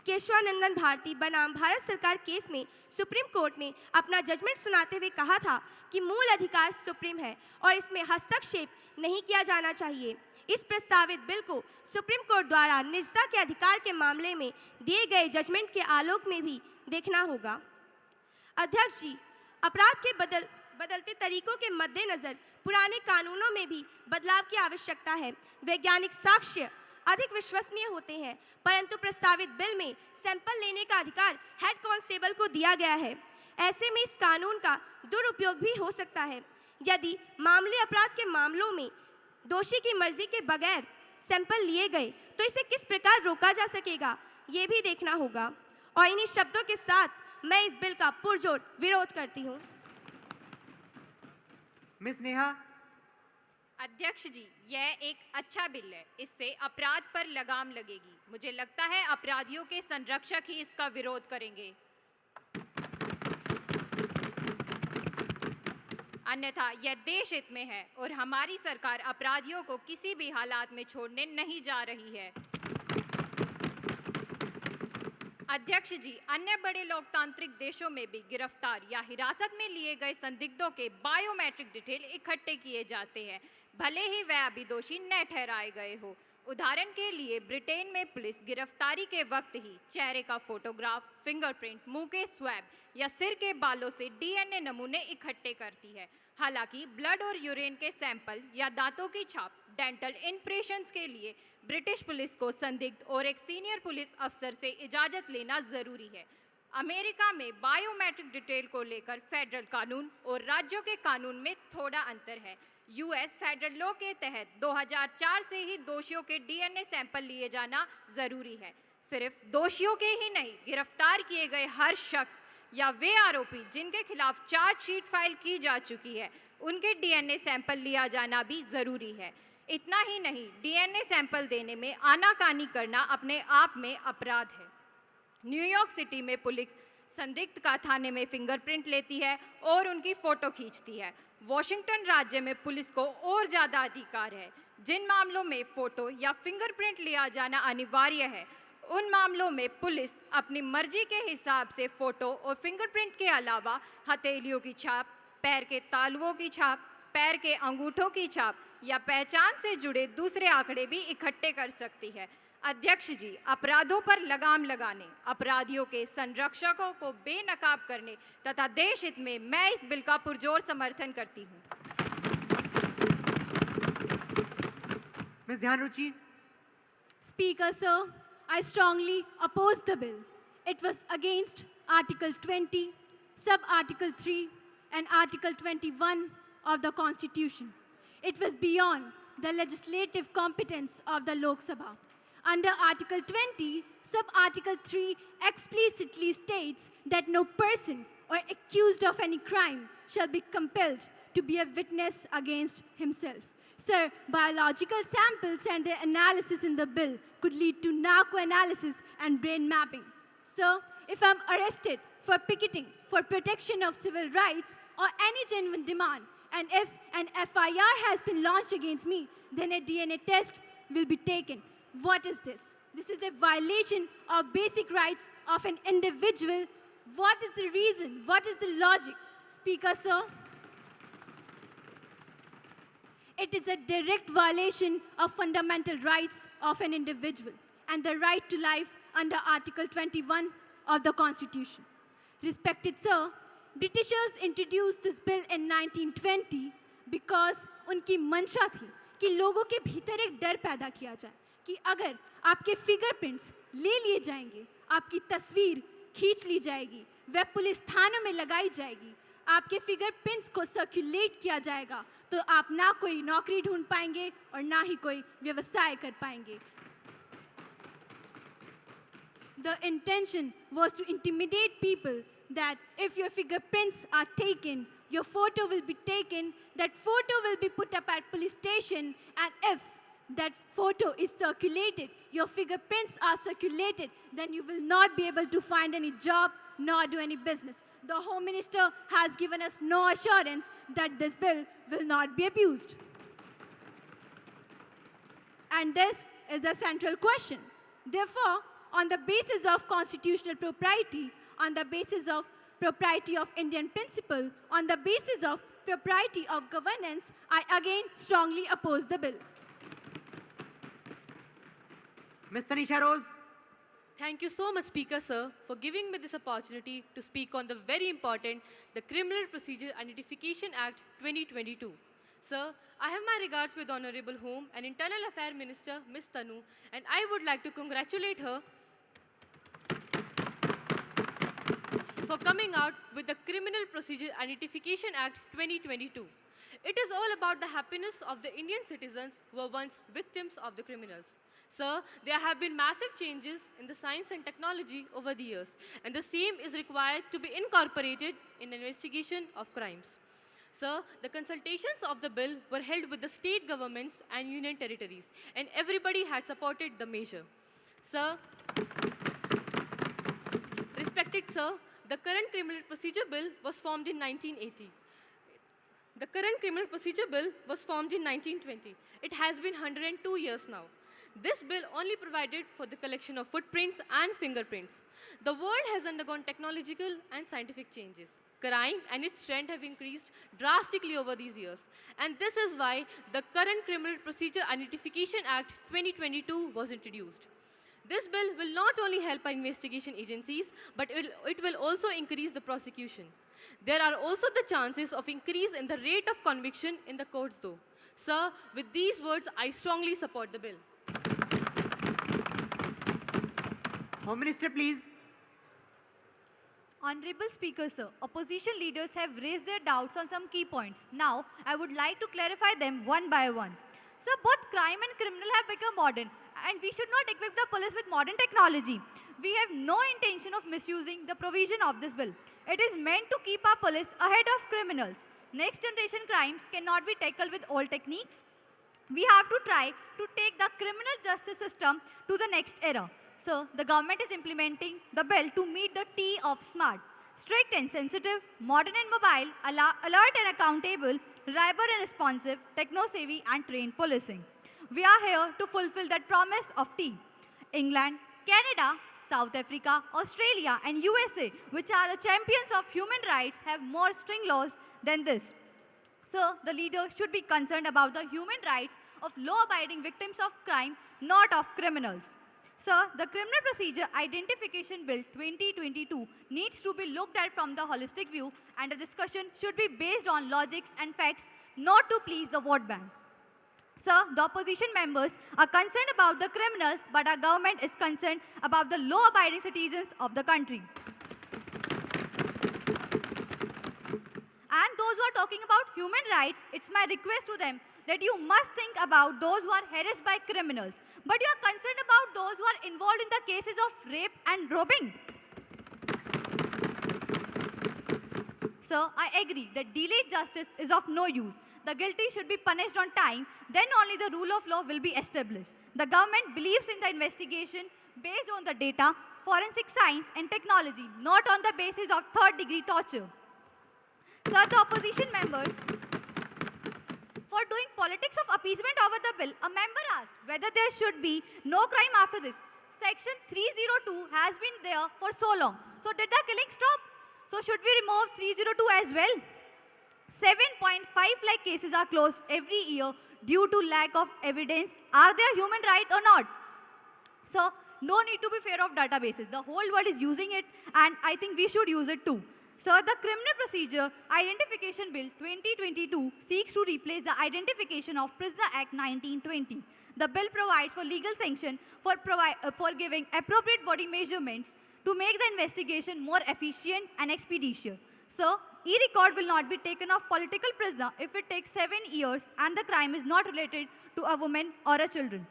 केशवानंदन भारती बनाम भारत सरकार केस में सुप्रीम कोर्ट ने अपना जजमेंट सुनाते हुए कहा था कि मूल अधिकार सुप्रीम है और इसमें हस्तक्षेप नहीं किया जाना चाहिए। इस प्रस्तावित बिल को सुप्रीम कोर्ट द्वारा निजता के अधिकार के मामले में दिए गए जजमेंट के आलोक में भी देखना होगा। अध्यक्ष जी, अपराध के बदलते तरीकों के मद्देनजर पुराने कानूनों में भी बदलाव की आवश्यकता है। वैज्ञानिक साक्ष्य अधिक विश्वसनीय होते हैं, परंतु प्रस्तावित बिल में सैंपल लेने का अधिकार हेड कांस्टेबल को दिया गया है। ऐसे में इस कानून का दुरुपयोग भी हो सकता है। यदि मामूली अपराध के मामलों में दोषी की मर्जी के बगैर सैंपल लिए गए तो इसे किस प्रकार रोका जा सकेगा, ये भी देखना होगा। और इन्हीं शब्दों के साथ मैं इस बिल का पुरजोर विरोध करती हूँ। मिस नेहा। अध्यक्ष जी, यह एक अच्छा बिल है। इससे अपराध पर लगाम लगेगी। मुझे लगता है अपराधियों के संरक्षक ही इसका विरोध करेंगे, अन्यथा यह देश हित में है और हमारी सरकार अपराधियों को किसी भी हालात में छोड़ने नहीं जा रही है। अध्यक्ष जी, अन्य बड़े लोकतांत्रिक देशों में भी गिरफ्तार या हिरासत में लिए गए संदिग्धों के बायोमेट्रिक डिटेल इकट्ठे किए जाते हैं, भले ही वह अभी दोषी न ठहराए गए हो। उदाहरण के लिए ब्रिटेन में पुलिस गिरफ्तारी के वक्त ही चेहरे का फोटोग्राफ, फिंगरप्रिंट, मुंह के स्वैब या सिर के बालों से डीएनए नमूने इकट्ठे करती है। हालांकि ब्लड और यूरिन के सैंपल या दांतों की छाप, डेंटल इंप्रेशंस के लिए ब्रिटिश पुलिस को संदिग्ध और एक सीनियर पुलिस अफसर से इजाज़त लेना ज़रूरी है। अमेरिका में बायोमेट्रिक डिटेल को लेकर फेडरल कानून और राज्यों के कानून में थोड़ा अंतर है। यूएस फेडरल लॉ के तहत 2004 से ही दोषियों के डीएनए सैंपल लिए जाना ज़रूरी है। सिर्फ दोषियों के ही नहीं, गिरफ्तार किए गए हर शख्स या वे आरोपी जिनके खिलाफ चार्जशीट फाइल की जा चुकी है, उनके डीएनए सैंपल लिया जाना भी ज़रूरी है। इतना ही नहीं, डीएनए सैंपल देने में आनाकानी करना अपने आप में अपराध है। न्यूयॉर्क सिटी में पुलिस संदिग्ध का थाने में फिंगरप्रिंट लेती है और उनकी फोटो खींचती है। वॉशिंगटन राज्य में पुलिस को और ज़्यादा अधिकार है। जिन मामलों में फोटो या फिंगरप्रिंट लिया जाना अनिवार्य है, उन मामलों में पुलिस अपनी मर्जी के हिसाब से फोटो और फिंगरप्रिंट के अलावा हथेलियों की छाप, पैर के तालुओं की छाप, पैर के अंगूठों की छाप या पहचान से जुड़े दूसरे आंकड़े भी इकट्ठे कर सकती है। अध्यक्ष जी, अपराधों पर लगाम लगाने, अपराधियों के संरक्षकों को बेनकाब करने तथा देश हित में मैं इस बिल का पुरजोर समर्थन करती हूँ। मिस ध्यान रुचि। Speaker, sir, I strongly oppose the bill. It was against Article 20, Sub-Article 3 and Article 21 of the Constitution. It was beyond the legislative competence of the Lok Sabha. Under Article 20, Sub-Article 3 explicitly states that no person or accused of any crime shall be compelled to be a witness against himself. Sir, biological samples and their analysis in the bill could lead to narco-analysis and brain mapping. Sir, if I'm arrested for picketing for protection of civil rights or any genuine demand, and if an FIR has been launched against me, then a DNA test will be taken. What is this? This is a violation of basic rights of an individual. What is the reason? What is the logic? Speaker, sir. It is a direct violation of fundamental rights of an individual and the right to life under Article 21 of the Constitution. Respected sir, Britishers introduced this bill in 1920 because उनकी मंशा थी कि लोगों के भीतर एक डर पैदा किया जाए कि अगर आपके फिंगरप्रिंट्स ले लिए जाएंगे, आपकी तस्वीर खींच ली जाएगी, वह पुलिस थानों में लगाई जाएगी, आपके फिंगरप्रिंट्स को सर्कुलेट किया जाएगा, तो आप ना कोई नौकरी ढूंढ पाएंगे और ना ही कोई व्यवसाय कर पाएंगे. The intention was to intimidate people that if your fingerprints are taken, your photo will be taken, that photo will be put up at police station, and if that photo is circulated, your fingerprints are circulated, then you will not be able to find any job nor do any business. The Home Minister has given us no assurance that this bill will not be abused. And this is the central question. Therefore, on the basis of constitutional propriety, on the basis of propriety of Indian principle, on the basis of propriety of governance, I again strongly oppose the bill. Ms. Tanisha Rose. Thank you so much, Speaker, sir, for giving me this opportunity to speak on the very important, the Criminal Procedure Identification Act 2022. Sir, I have my regards with Honorable Home and Internal Affairs Minister, Ms. Tanu, and I would like to congratulate her for coming out with the Criminal Procedure Identification Act 2022. It is all about the happiness of the Indian citizens who were once victims of the criminals. Sir, there have been massive changes in the science and technology over the years, and the same is required to be incorporated in the investigation of crimes. Sir, the consultations of the bill were held with the state governments and union territories, and everybody had supported the measure. Sir, respected sir, the current Criminal Procedure Bill was formed in 1980. The current Criminal Procedure Bill was formed in 1920. It has been 102 years now. This bill only provided for the collection of footprints and fingerprints. The world has undergone technological and scientific changes. Crime and its trend have increased drastically over these years. And this is why the current Criminal Procedure Identification Act 2022 was introduced. This bill will not only help our investigation agencies, but it will also increase the prosecution. There are also the chances of increase in the rate of conviction in the courts though. Sir, with these words, I strongly support the bill. Home Minister, please. Honorable Speaker, sir, opposition leaders have raised their doubts on some key points. Now, I would like to clarify them one by one. Sir, both crime and criminal have become modern, and we should not equip the police with modern technology. We have no intention of misusing the provision of this bill. It is meant to keep our police ahead of criminals. Next generation crimes cannot be tackled with old techniques. We have to try to take the criminal justice system to the next era. So, the government is implementing the bill to meet the T of SMART: strict and sensitive, modern and mobile, alert and accountable, reliable and responsive, techno-savvy and trained policing. We are here to fulfill that promise of T. England, Canada, South Africa, Australia and USA, which are the champions of human rights, have more string laws than this. So, the leaders should be concerned about the human rights of law-abiding victims of crime, not of criminals. Sir, the Criminal Procedure Identification Bill 2022 needs to be looked at from the holistic view, and the discussion should be based on logics and facts, not to please the vote bank. Sir, the opposition members are concerned about the criminals, but our government is concerned about the law-abiding citizens of the country. And those who are talking about human rights, it's my request to them that you must think about those who are harassed by criminals. But you are concerned about those who are involved in the cases of rape and robbing. Sir, I agree that delayed justice is of no use. The guilty should be punished on time, then only the rule of law will be established. The government believes in the investigation based on the data, forensic science and technology, not on the basis of third-degree torture. Sir, the opposition members, for doing politics of appeasement over the bill, a member asked whether there should be no crime after this. Section 302 has been there for so long. So did the killing stop? So should we remove 302 as well? 7.5 lakh cases are closed every year due to lack of evidence. Are they a human right or not? So no need to be fear of databases. The whole world is using it, and I think we should use it too. Sir, the Criminal Procedure Identification Bill 2022 seeks to replace the Identification of Prisoner Act 1920. The bill provides for legal sanction for giving appropriate body measurements to make the investigation more efficient and expeditious. So, e-record will not be taken of political prisoner if it takes 7 years and the crime is not related to a woman or a children.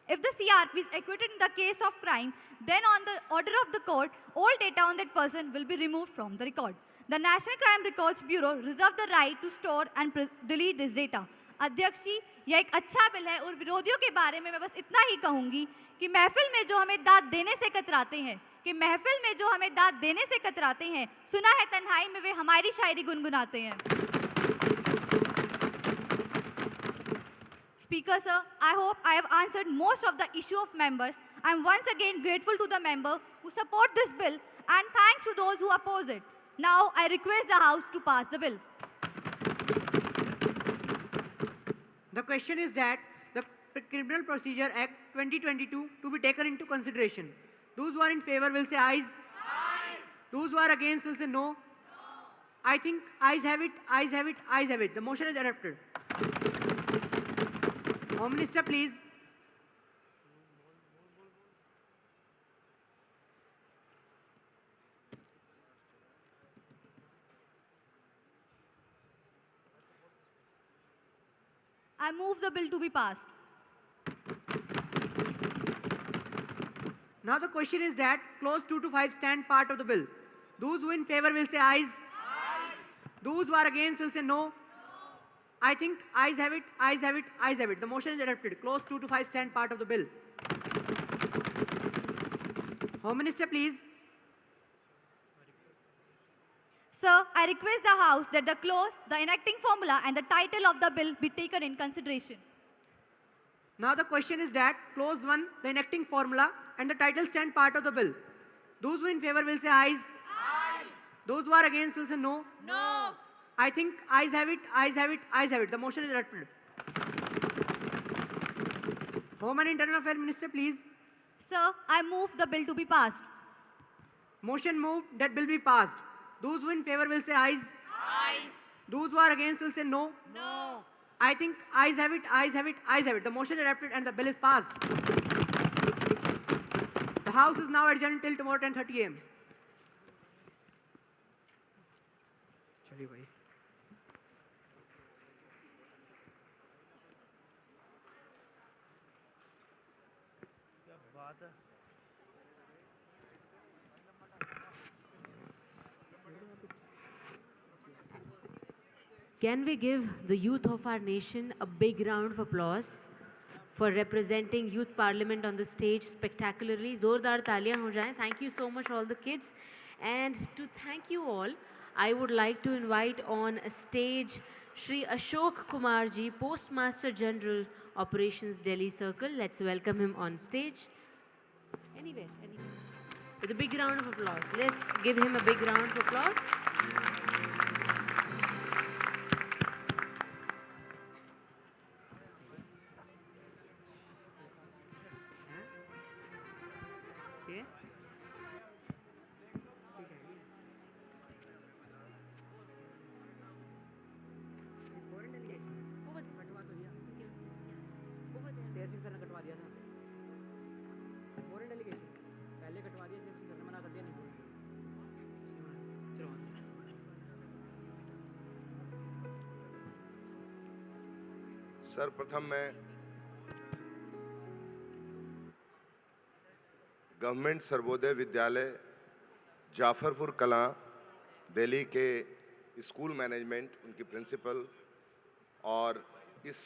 If the CRP is acquitted in the case of crime, then on the order of the court, all data on that person will be removed from the record. The National Crime Records Bureau reserves the right to store and delete this data. अध्यक्ष जी, यह एक अच्छा bill है और विरोधियों के बारे में मैं बस इतना ही कहूंगी कि महफिल में जो हमें दाद देने से कतराते हैं, सुना है तन्हाई में वे हमारी शायरी गुनगुनाते हैं. Speaker sir, I hope I have answered most of the issue of members. I am once again grateful to the member who support this bill and thanks to those who oppose it. Now I request the House to pass the bill. The question is that the Criminal Procedure Act 2022 to be taken into consideration. Those who are in favor will say ayes. Ayes. Those who are against will say no. No. I think ayes have it, ayes have it, ayes have it. The motion is adopted. Home Minister, please. I move the bill to be passed. Now the question is that clause 2 to 5 stand part of the bill. Those who in favor will say ayes. Ayes. Those who are against will say no. No. I think ayes have it, ayes have it, ayes have it. The motion is adopted. Clause 2 to 5 stand part of the bill. Home Minister, please. Sir, I request the House that the clause, the enacting formula and the title of the bill be taken in consideration. Now the question is that clause 1, the enacting formula and the title stand part of the bill. Those who in favor will say ayes. Ayes. Those who are against will say no. No. I think ayes have it, ayes have it, ayes have it. The motion is adopted. Home and Internal Affairs Minister, please. Sir, I move the bill to be passed. Motion moved that bill be passed. Those who in favor will say ayes. Ayes. Those who are against will say no. No. I think ayes have it, ayes have it, ayes have it. The motion is adopted and the bill is passed. The House is now adjourned till tomorrow 10:30 a.m. चलिए भाई. Can we give the youth of our nation a big round of applause for representing Youth Parliament on the stage spectacularly. Zordar taaliyan ho jaएं. Thank you so much all the kids. And to thank you all, I would like to invite on a stage Shri Ashok Kumar ji, Postmaster General, Operations Delhi Circle. Let's welcome him on stage. Anywhere. With a big round of applause. Let's give him a big round of applause. Okay. Sher Singh sir ने कटवा दिया था foreign delegation पहले कटवा दिया Sher Singh sir ने मना कर दिया नहीं बोलना चलो सर्वप्रथम मैं गवर्नमेंट सर्वोदय विद्यालय जाफरपुर कलां दिल्ली के स्कूल मैनेजमेंट, उनकी प्रिंसिपल और इस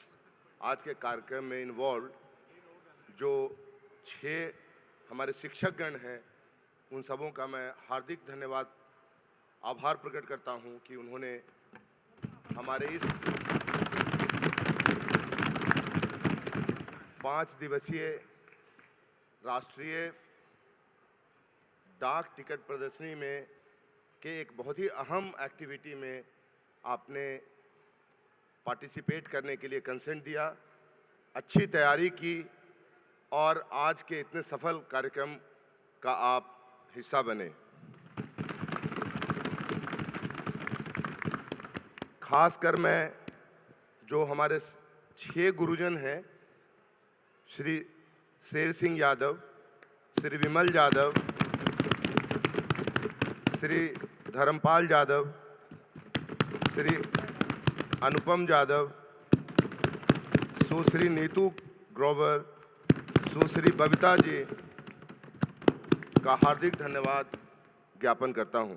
आज के कार्यक्रम में इन्वॉल्व जो 6 हमारे शिक्षकगण हैं, उन सबों का मैं हार्दिक धन्यवाद आभार प्रकट करता हूं कि उन्होंने हमारे इस 5 दिवसीय राष्ट्रीय डाक टिकट प्रदर्शनी में के एक बहुत ही अहम एक्टिविटी में आपने पार्टिसिपेट करने के लिए कंसेंट दिया, अच्छी तैयारी की और आज के इतने सफल कार्यक्रम का आप हिस्सा बने। खासकर मैं जो हमारे 6 गुरुजन हैं, श्री शेर सिंह यादव, श्री विमल यादव, श्री धर्मपाल यादव, श्री अनुपम यादव, सुश्री नीतू ग्रोवर, सुश्री बबीता जी का हार्दिक धन्यवाद ज्ञापन करता हूं।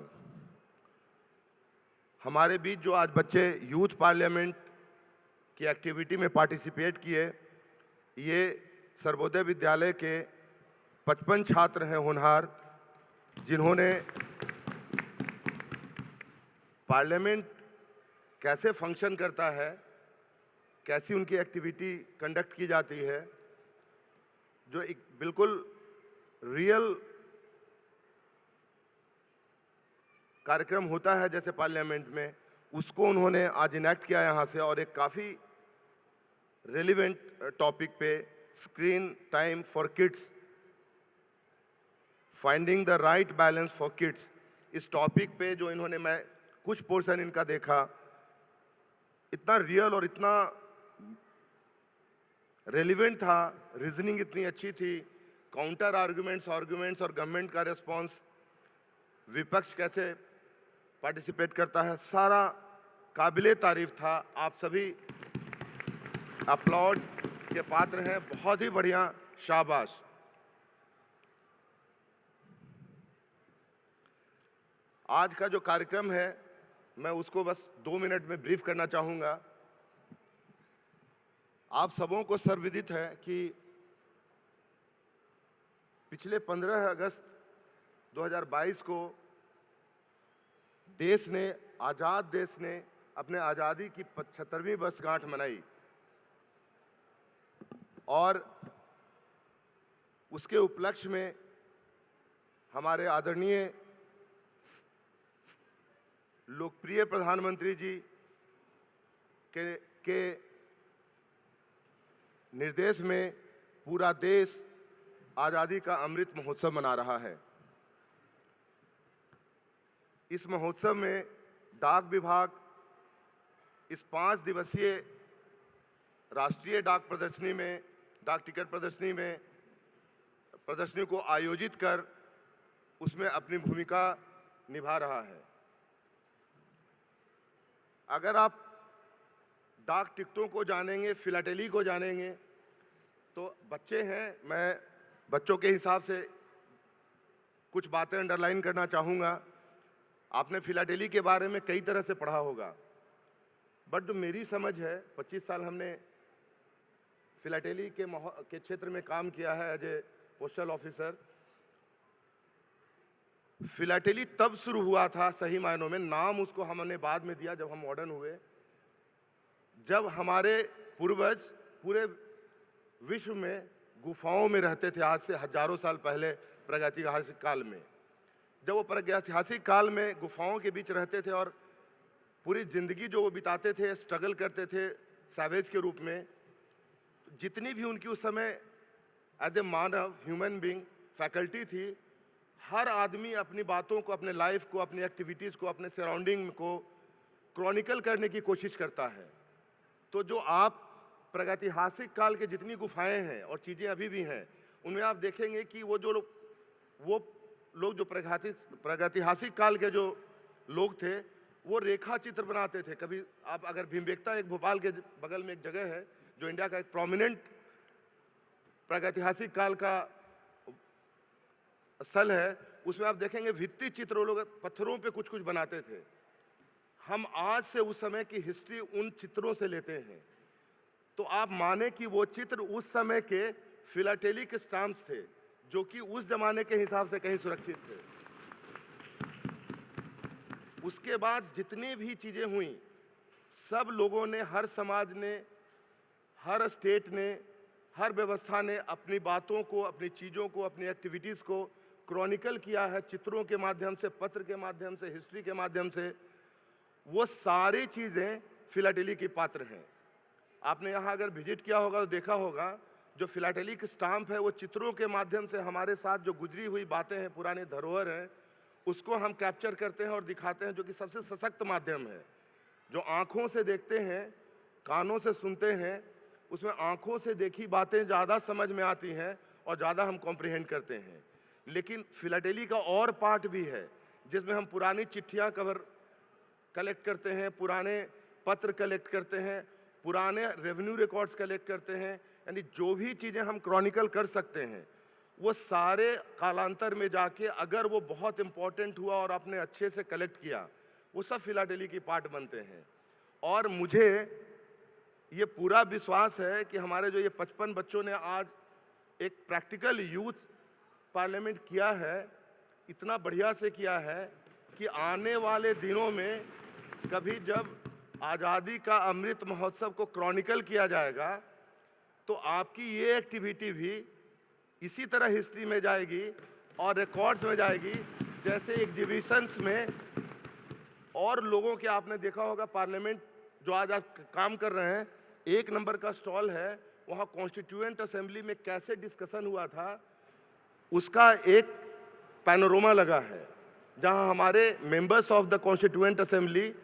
हमारे बीच जो आज बच्चे यूथ पार्लियामेंट की एक्टिविटी में पार्टिसिपेट किए, ये सर्वोदय विद्यालय के 55 छात्र हैं होनहार, जिन्होंने पार्लियामेंट कैसे फंक्शन करता है, कैसी उनकी एक्टिविटी कंडक्ट की जाती है, जो एक बिल्कुल रियल कार्यक्रम होता है जैसे पार्लियामेंट में, उसको उन्होंने आज इनेक्ट किया यहाँ से। और एक काफ़ी रेलिवेंट टॉपिक पे, screen time for kids, finding the right balance for kids, इस टॉपिक पे जो इन्होंने, मैं कुछ पोर्शन इनका देखा, इतना रियल और इतना रेलिवेंट था, रीजनिंग इतनी अच्छी थी, काउंटर आर्गुमेंट्स और गवर्नमेंट का रिस्पांस, विपक्ष कैसे पार्टिसिपेट करता है, सारा काबिले तारीफ था। आप सभी अपलॉड के पात्र हैं, बहुत ही बढ़िया, शाबाश। आज का जो कार्यक्रम है, मैं उसको बस 2 मिनट में ब्रीफ करना चाहूँगा। आप सबों को सर्वविदित है कि पिछले 15 अगस्त 2022 को आज़ाद देश ने अपने आज़ादी की 75वीं वर्षगांठ मनाई और उसके उपलक्ष्य में हमारे आदरणीय लोकप्रिय प्रधानमंत्री जी के निर्देश में पूरा देश आज़ादी का अमृत महोत्सव मना रहा है। इस महोत्सव में डाक विभाग इस 5 दिवसीय राष्ट्रीय डाक टिकट प्रदर्शनी को आयोजित कर उसमें अपनी भूमिका निभा रहा है। अगर आप डाक टिकटों को जानेंगे, फिलाटेली को जानेंगे, तो बच्चे हैं, मैं बच्चों के हिसाब से कुछ बातें अंडरलाइन करना चाहूँगा। आपने फिलाटेली के बारे में कई तरह से पढ़ा होगा, बट जो मेरी समझ है, 25 साल हमने फिलाटेली के क्षेत्र में काम किया है as a postal officer. Philately तब शुरू हुआ था सही मायनों में, नाम उसको हमने बाद में दिया जब हम मॉडर्न हुए, जब हमारे पूर्वज पूरे विश्व में गुफाओं में रहते थे, आज से हजारों साल पहले प्रागैतिहासिक काल में। जब वो प्रागैतिहासिक काल में गुफाओं के बीच रहते थे और पूरी जिंदगी जो वो बिताते थे, स्ट्रगल करते थे सैवेज के रूप में, जितनी भी उनकी उस समय एज ए मानव ह्यूमन बीइंग फैकल्टी थी, हर आदमी अपनी बातों को, अपने लाइफ को, अपनी एक्टिविटीज़ को, अपने सराउंडिंग को क्रॉनिकल करने की कोशिश करता है। तो जो आप प्रागैतिहासिक काल के जितनी गुफाएं हैं और चीज़ें अभी भी हैं, उनमें आप देखेंगे कि वो लोग जो प्रागैतिहासिक काल के जो लोग थे, वो रेखा चित्र बनाते थे। कभी आप अगर भीमबेटका, एक भोपाल के बगल में एक जगह है जो इंडिया का एक प्रोमिनेंट प्रागैतिहासिक काल का स्थल है, उसमें आप देखेंगे भित्ति चित्र वो लोग पत्थरों पे कुछ कुछ बनाते थे। हम आज से उस समय की हिस्ट्री उन चित्रों से लेते हैं, तो आप माने कि वो चित्र उस समय के फिलाटेलिक स्टैम्प्स थे, जो कि उस जमाने के हिसाब से कहीं सुरक्षित थे। उसके बाद जितनी भी चीज़ें हुई, सब लोगों ने, हर समाज ने, हर स्टेट ने, हर व्यवस्था ने अपनी बातों को, अपनी चीज़ों को, अपनी एक्टिविटीज़ को क्रॉनिकल किया है, चित्रों के माध्यम से, पत्र के माध्यम से, हिस्ट्री के माध्यम से। वो सारी चीज़ें फिलाटेली की पात्र हैं। आपने यहाँ अगर विजिट किया होगा तो देखा होगा, जो फिलाटेलिक स्टाम्प है वो चित्रों के माध्यम से हमारे साथ जो गुजरी हुई बातें हैं, पुराने धरोहर हैं, उसको हम कैप्चर करते हैं और दिखाते हैं, जो कि सबसे सशक्त माध्यम है। जो आँखों से देखते हैं, कानों से सुनते हैं, उसमें आँखों से देखी बातें ज़्यादा समझ में आती हैं और ज़्यादा हम कॉम्प्रिहेंड करते हैं। लेकिन फिलाटेली का और पार्ट भी है, जिसमें हम पुरानी चिट्ठियाँ कलेक्ट करते हैं, पुराने पत्र कलेक्ट करते हैं, पुराने रेवेन्यू रिकॉर्ड्स कलेक्ट करते हैं। यानी जो भी चीज़ें हम क्रॉनिकल कर सकते हैं, वो सारे कालांतर में जाके अगर वो बहुत इम्पोर्टेंट हुआ और आपने अच्छे से कलेक्ट किया, वो सब फिलाटेली की पार्ट बनते हैं। और मुझे ये पूरा विश्वास है कि हमारे जो ये 55 बच्चों ने आज एक प्रैक्टिकल यूथ पार्लियामेंट किया है, इतना बढ़िया से किया है कि आने वाले दिनों में कभी जब आज़ादी का अमृत महोत्सव को क्रॉनिकल किया जाएगा, तो आपकी ये एक्टिविटी भी इसी तरह हिस्ट्री में जाएगी और रिकॉर्ड्स में जाएगी, जैसे एग्जीबिशंस में और लोगों के आपने देखा होगा। पार्लियामेंट जो आज काम कर रहे हैं, 1 नंबर का स्टॉल है, वहाँ कॉन्स्टिट्यूएंट असेंबली में कैसे डिस्कशन हुआ था, उसका एक पैनोरमा लगा है, जहाँ हमारे members of the constituent assembly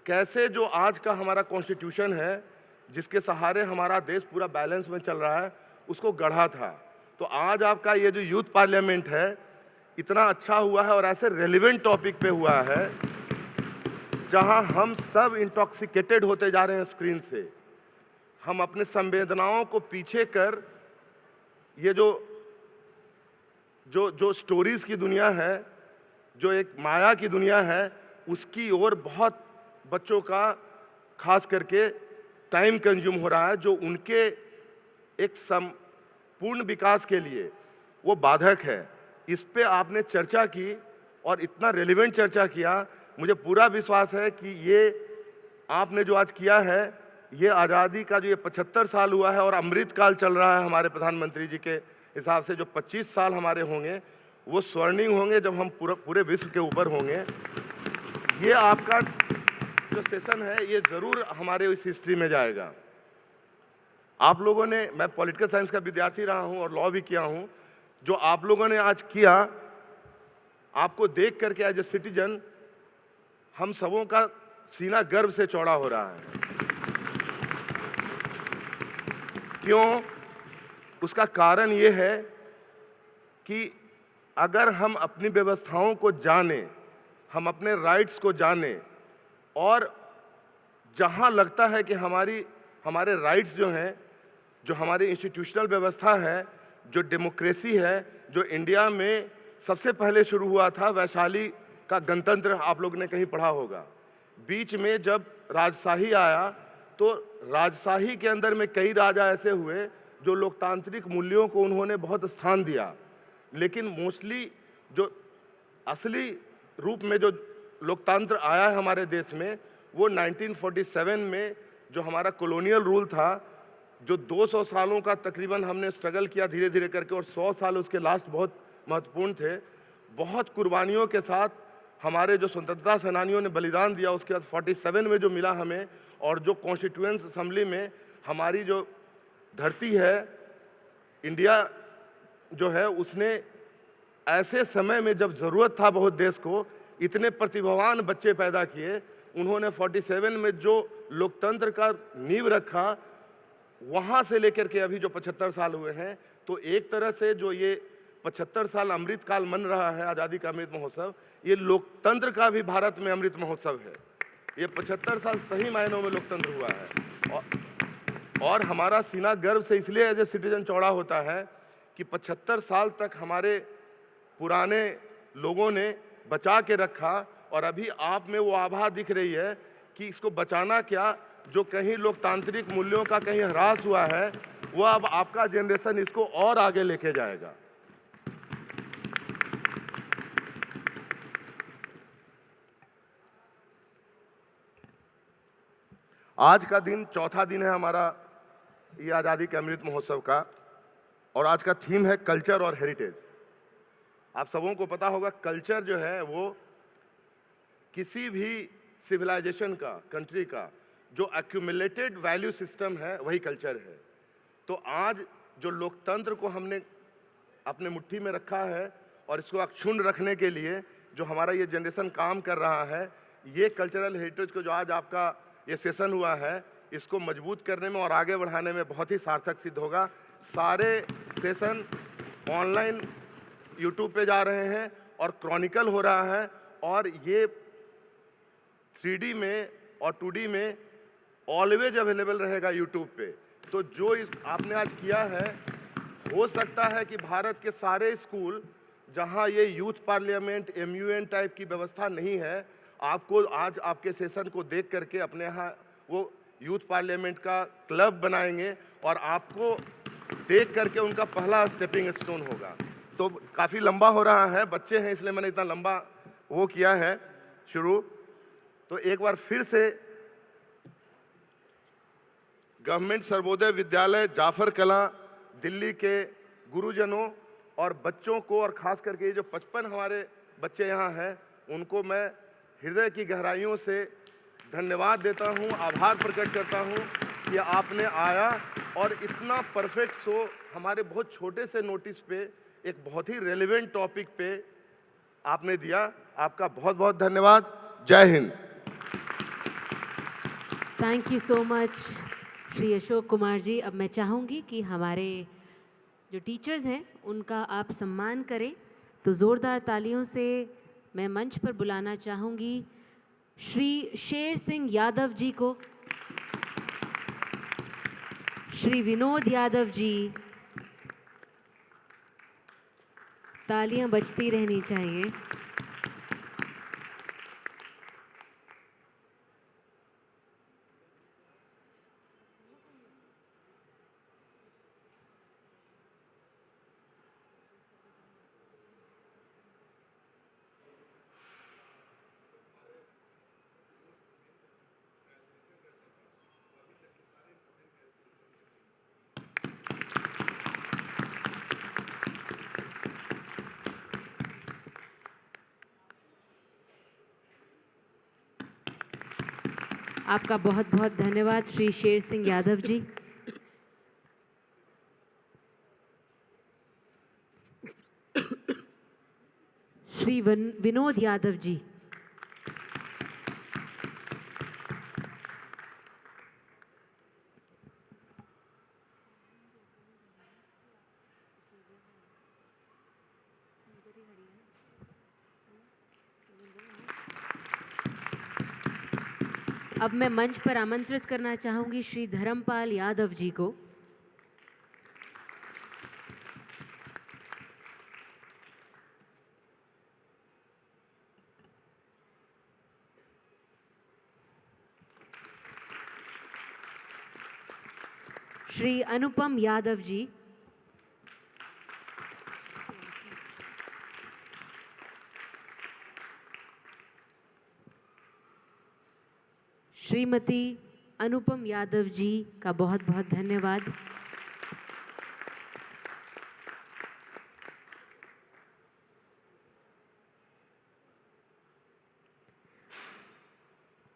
कैसे जो आज का हमारा कॉन्स्टिट्यूशन है, जिसके सहारे हमारा देश पूरा बैलेंस में चल रहा है, उसको गढ़ा था। तो आज आपका ये जो यूथ पार्लियामेंट है, इतना अच्छा हुआ है और ऐसे रेलिवेंट टॉपिक पे हुआ है, जहां हम सब इंटॉक्सिकेटेड होते जा रहे हैं स्क्रीन से। हम अपने संवेदनाओं को पीछे कर ये जो स्टोरीज की दुनिया है, जो एक माया की दुनिया है, उसकी ओर बहुत बच्चों का खास करके टाइम कंज्यूम हो रहा है, जो उनके एक संपूर्ण विकास के लिए वो बाधक है। इस पे आपने चर्चा की और इतना रेलिवेंट चर्चा किया। मुझे पूरा विश्वास है कि ये आपने जो आज किया है, ये आज़ादी का जो ये 75 साल हुआ है और अमृत काल चल रहा है हमारे प्रधानमंत्री जी के हिसाब से, जो 25 साल हमारे होंगे वो स्वर्णिम होंगे, जब हम पूरे विश्व के ऊपर होंगे। ये आपका जो सेशन है, ये ज़रूर हमारे इस हिस्ट्री में जाएगा। आप लोगों ने, मैं पॉलिटिकल साइंस का विद्यार्थी रहा हूँ और लॉ भी किया हूँ, जो आप लोगों ने आज किया, आपको देख करके एज ए सिटीजन हम सबों का सीना गर्व से चौड़ा हो रहा है। क्यों? उसका कारण ये है कि अगर हम अपनी व्यवस्थाओं को जानें, हम अपने राइट्स को जानें, और जहां लगता है कि हमारे राइट्स जो हैं, जो हमारी इंस्टीट्यूशनल व्यवस्था है, जो डेमोक्रेसी है, जो इंडिया में सबसे पहले शुरू हुआ था, वैशाली का गणतंत्र आप लोग ने कहीं पढ़ा होगा। बीच में जब राजशाही आया, तो राजशाही के अंदर में कई राजा ऐसे हुए जो लोकतांत्रिक मूल्यों को उन्होंने बहुत स्थान दिया, लेकिन मोस्टली जो असली रूप में जो लोकतंत्र आया है हमारे देश में वो 1947 में जो हमारा कॉलोनियल रूल था, जो 200 सालों का तकरीबन हमने स्ट्रगल किया धीरे धीरे करके, और 100 साल उसके लास्ट बहुत महत्वपूर्ण थे। बहुत कुर्बानियों के साथ हमारे जो स्वतंत्रता सेनानियों ने बलिदान दिया, उसके बाद 47 में जो मिला हमें, और जो कॉन्स्टिट्यूएंट असेंबली में हमारी जो धरती है इंडिया जो है, उसने ऐसे समय में जब ज़रूरत था बहुत देश को, इतने प्रतिभावान बच्चे पैदा किए। उन्होंने 47 में जो लोकतंत्र का नींव रखा, वहाँ से लेकर के अभी जो 75 साल हुए हैं, तो एक तरह से जो ये 75 साल अमृत काल मन रहा है, आज़ादी का अमृत महोत्सव, ये लोकतंत्र का भी भारत में अमृत महोत्सव है। ये 75 साल सही मायनों में लोकतंत्र हुआ है, और हमारा सीना गर्व से इसलिए एज ए सिटीजन चौड़ा होता है कि 75 साल तक हमारे पुराने लोगों ने बचा के रखा, और अभी आप में वो आभा दिख रही है कि इसको बचाना क्या, जो कहीं लोकतांत्रिक मूल्यों का कहीं ह्रास हुआ है, वो अब आपका जनरेशन इसको और आगे लेके जाएगा। आज का दिन चौथा दिन है हमारा ये आज़ादी के अमृत महोत्सव का, और आज का थीम है कल्चर और हेरिटेज। आप सबों को पता होगा कल्चर जो है वो किसी भी सिविलाइजेशन का, कंट्री का जो एक्यूमुलेटेड वैल्यू सिस्टम है, वही कल्चर है। तो आज जो लोकतंत्र को हमने अपने मुट्ठी में रखा है और इसको अक्षुण्ण रखने के लिए जो हमारा ये जनरेशन काम कर रहा है, ये कल्चरल हेरिटेज को जो आज आपका ये सेशन हुआ है, इसको मजबूत करने में और आगे बढ़ाने में बहुत ही सार्थक सिद्ध होगा। सारे सेशन ऑनलाइन यूट्यूब पे जा रहे हैं और क्रॉनिकल हो रहा है, और ये 3D में और 2D में ऑलवेज अवेलेबल रहेगा यूट्यूब पे। तो जो आपने आज किया है, हो सकता है कि भारत के सारे स्कूल जहां ये यूथ पार्लियामेंट, MUN टाइप की व्यवस्था नहीं है, आपको आज आपके सेशन को देख करके अपने यहाँ वो यूथ पार्लियामेंट का क्लब बनाएंगे, और आपको देख करके उनका पहला स्टेपिंग स्टोन होगा। तो काफ़ी लंबा हो रहा है, बच्चे हैं इसलिए मैंने इतना लंबा वो किया है शुरू। तो एक बार फिर से गवर्नमेंट सर्वोदय विद्यालय जाफर कलां दिल्ली के गुरुजनों और बच्चों को, और ख़ास करके ये जो 55 हमारे बच्चे यहाँ हैं, उनको मैं हृदय की गहराइयों से धन्यवाद देता हूँ, आभार प्रकट करता हूँ कि आपने आया और इतना परफेक्ट शो हमारे बहुत छोटे से नोटिस पे एक बहुत ही रेलेवेंट टॉपिक पे आपने दिया। आपका बहुत बहुत धन्यवाद। जय Hind. Thank you so much Shri Ashok Kumar ji. अब मैं चाहूँगी कि हमारे जो टीचर्स हैं उनका आप सम्मान करें, तो ज़ोरदार तालियों से मैं मंच पर बुलाना चाहूँगी श्री शेर सिंह यादव जी को, श्री विनोद यादव जी। तालियां बजती रहनी चाहिए। आपका बहुत बहुत धन्यवाद श्री शेर सिंह यादव जी। श्री विनोद यादव जी। अब मैं मंच पर आमंत्रित करना चाहूंगी श्री धर्मपाल यादव जी को। श्री अनुपम यादव जी, श्रीमती अनुपम यादव जी का बहुत बहुत धन्यवाद।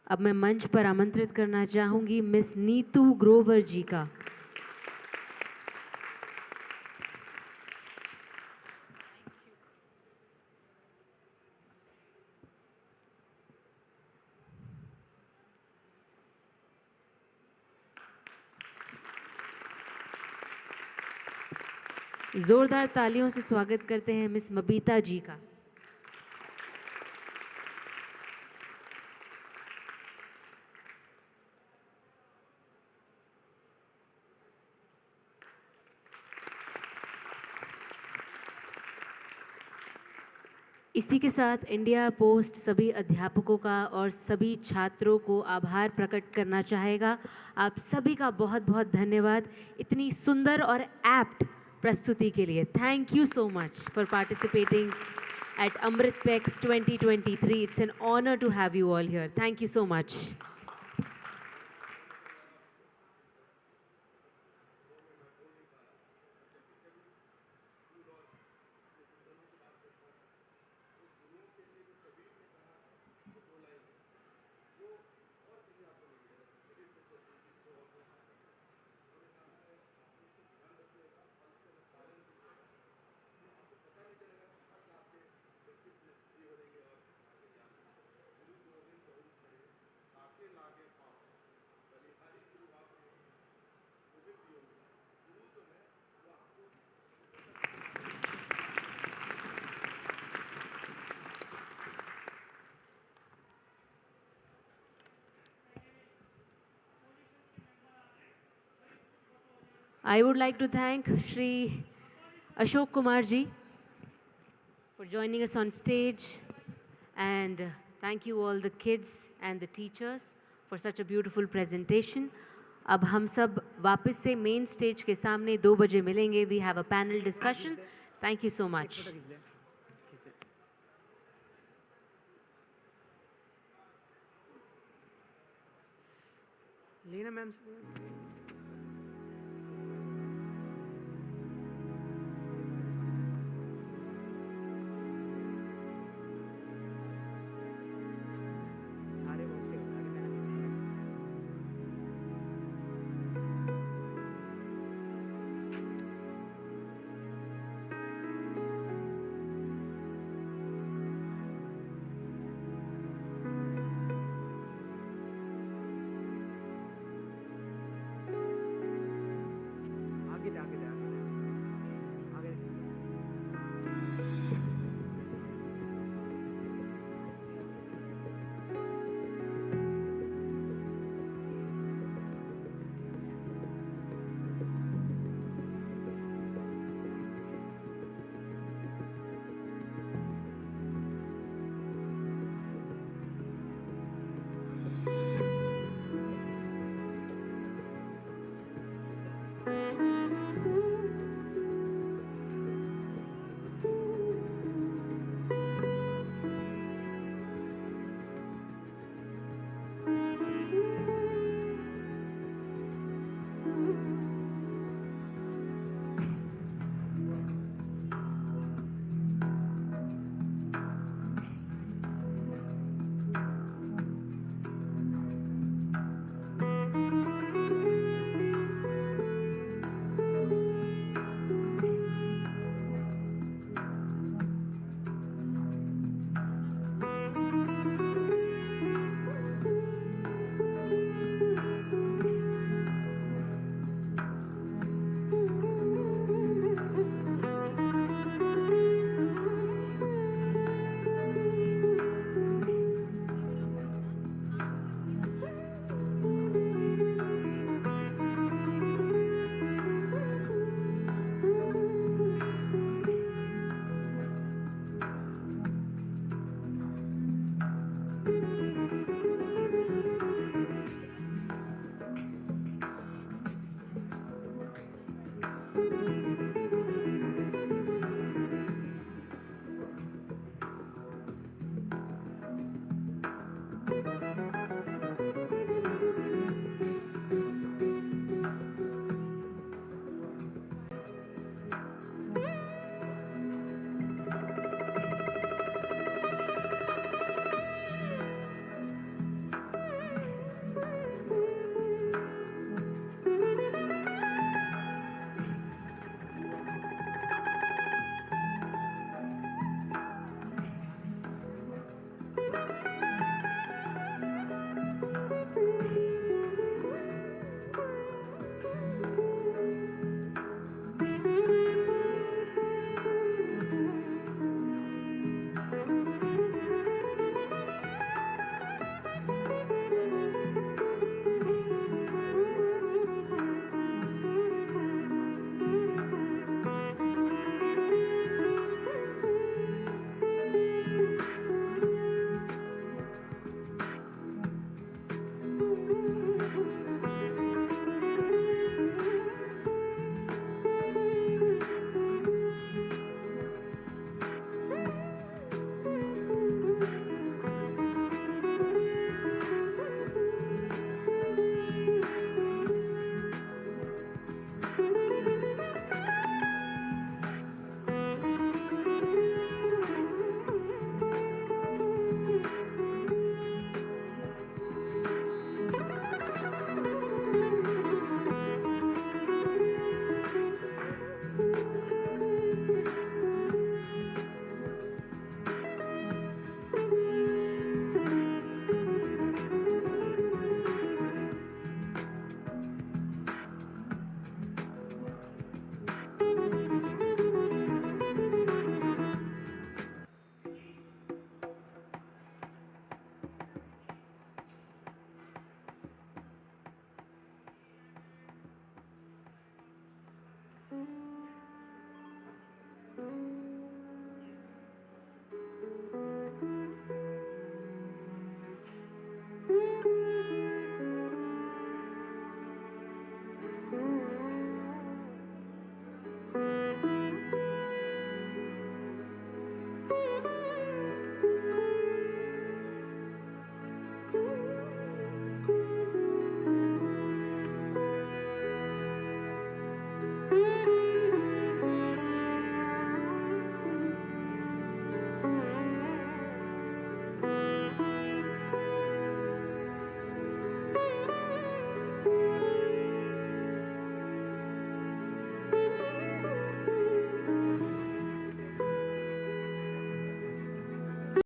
अब मैं मंच पर आमंत्रित करना चाहूंगी मिस नीतू ग्रोवर जी का। जोरदार तालियों से स्वागत करते हैं मिस मबीता जी का। इसी के साथ इंडिया पोस्ट सभी अध्यापकों का और सभी छात्रों को आभार प्रकट करना चाहेगा। आप सभी का बहुत बहुत धन्यवाद इतनी सुंदर और एप्ट प्रस्तुति के लिए। Thank you so much for participating at Amritpex 2023। It's an honour to have you all here. Thank you so much. I would like to thank Shri Ashok Kumar ji for joining us on stage, and thank you all the kids and the teachers for such a beautiful presentation. अब हम सब वापस से main stage के सामने 2 बजे मिलेंगे. We have a panel discussion. Thank you so much. Leena ma'am से Thank you.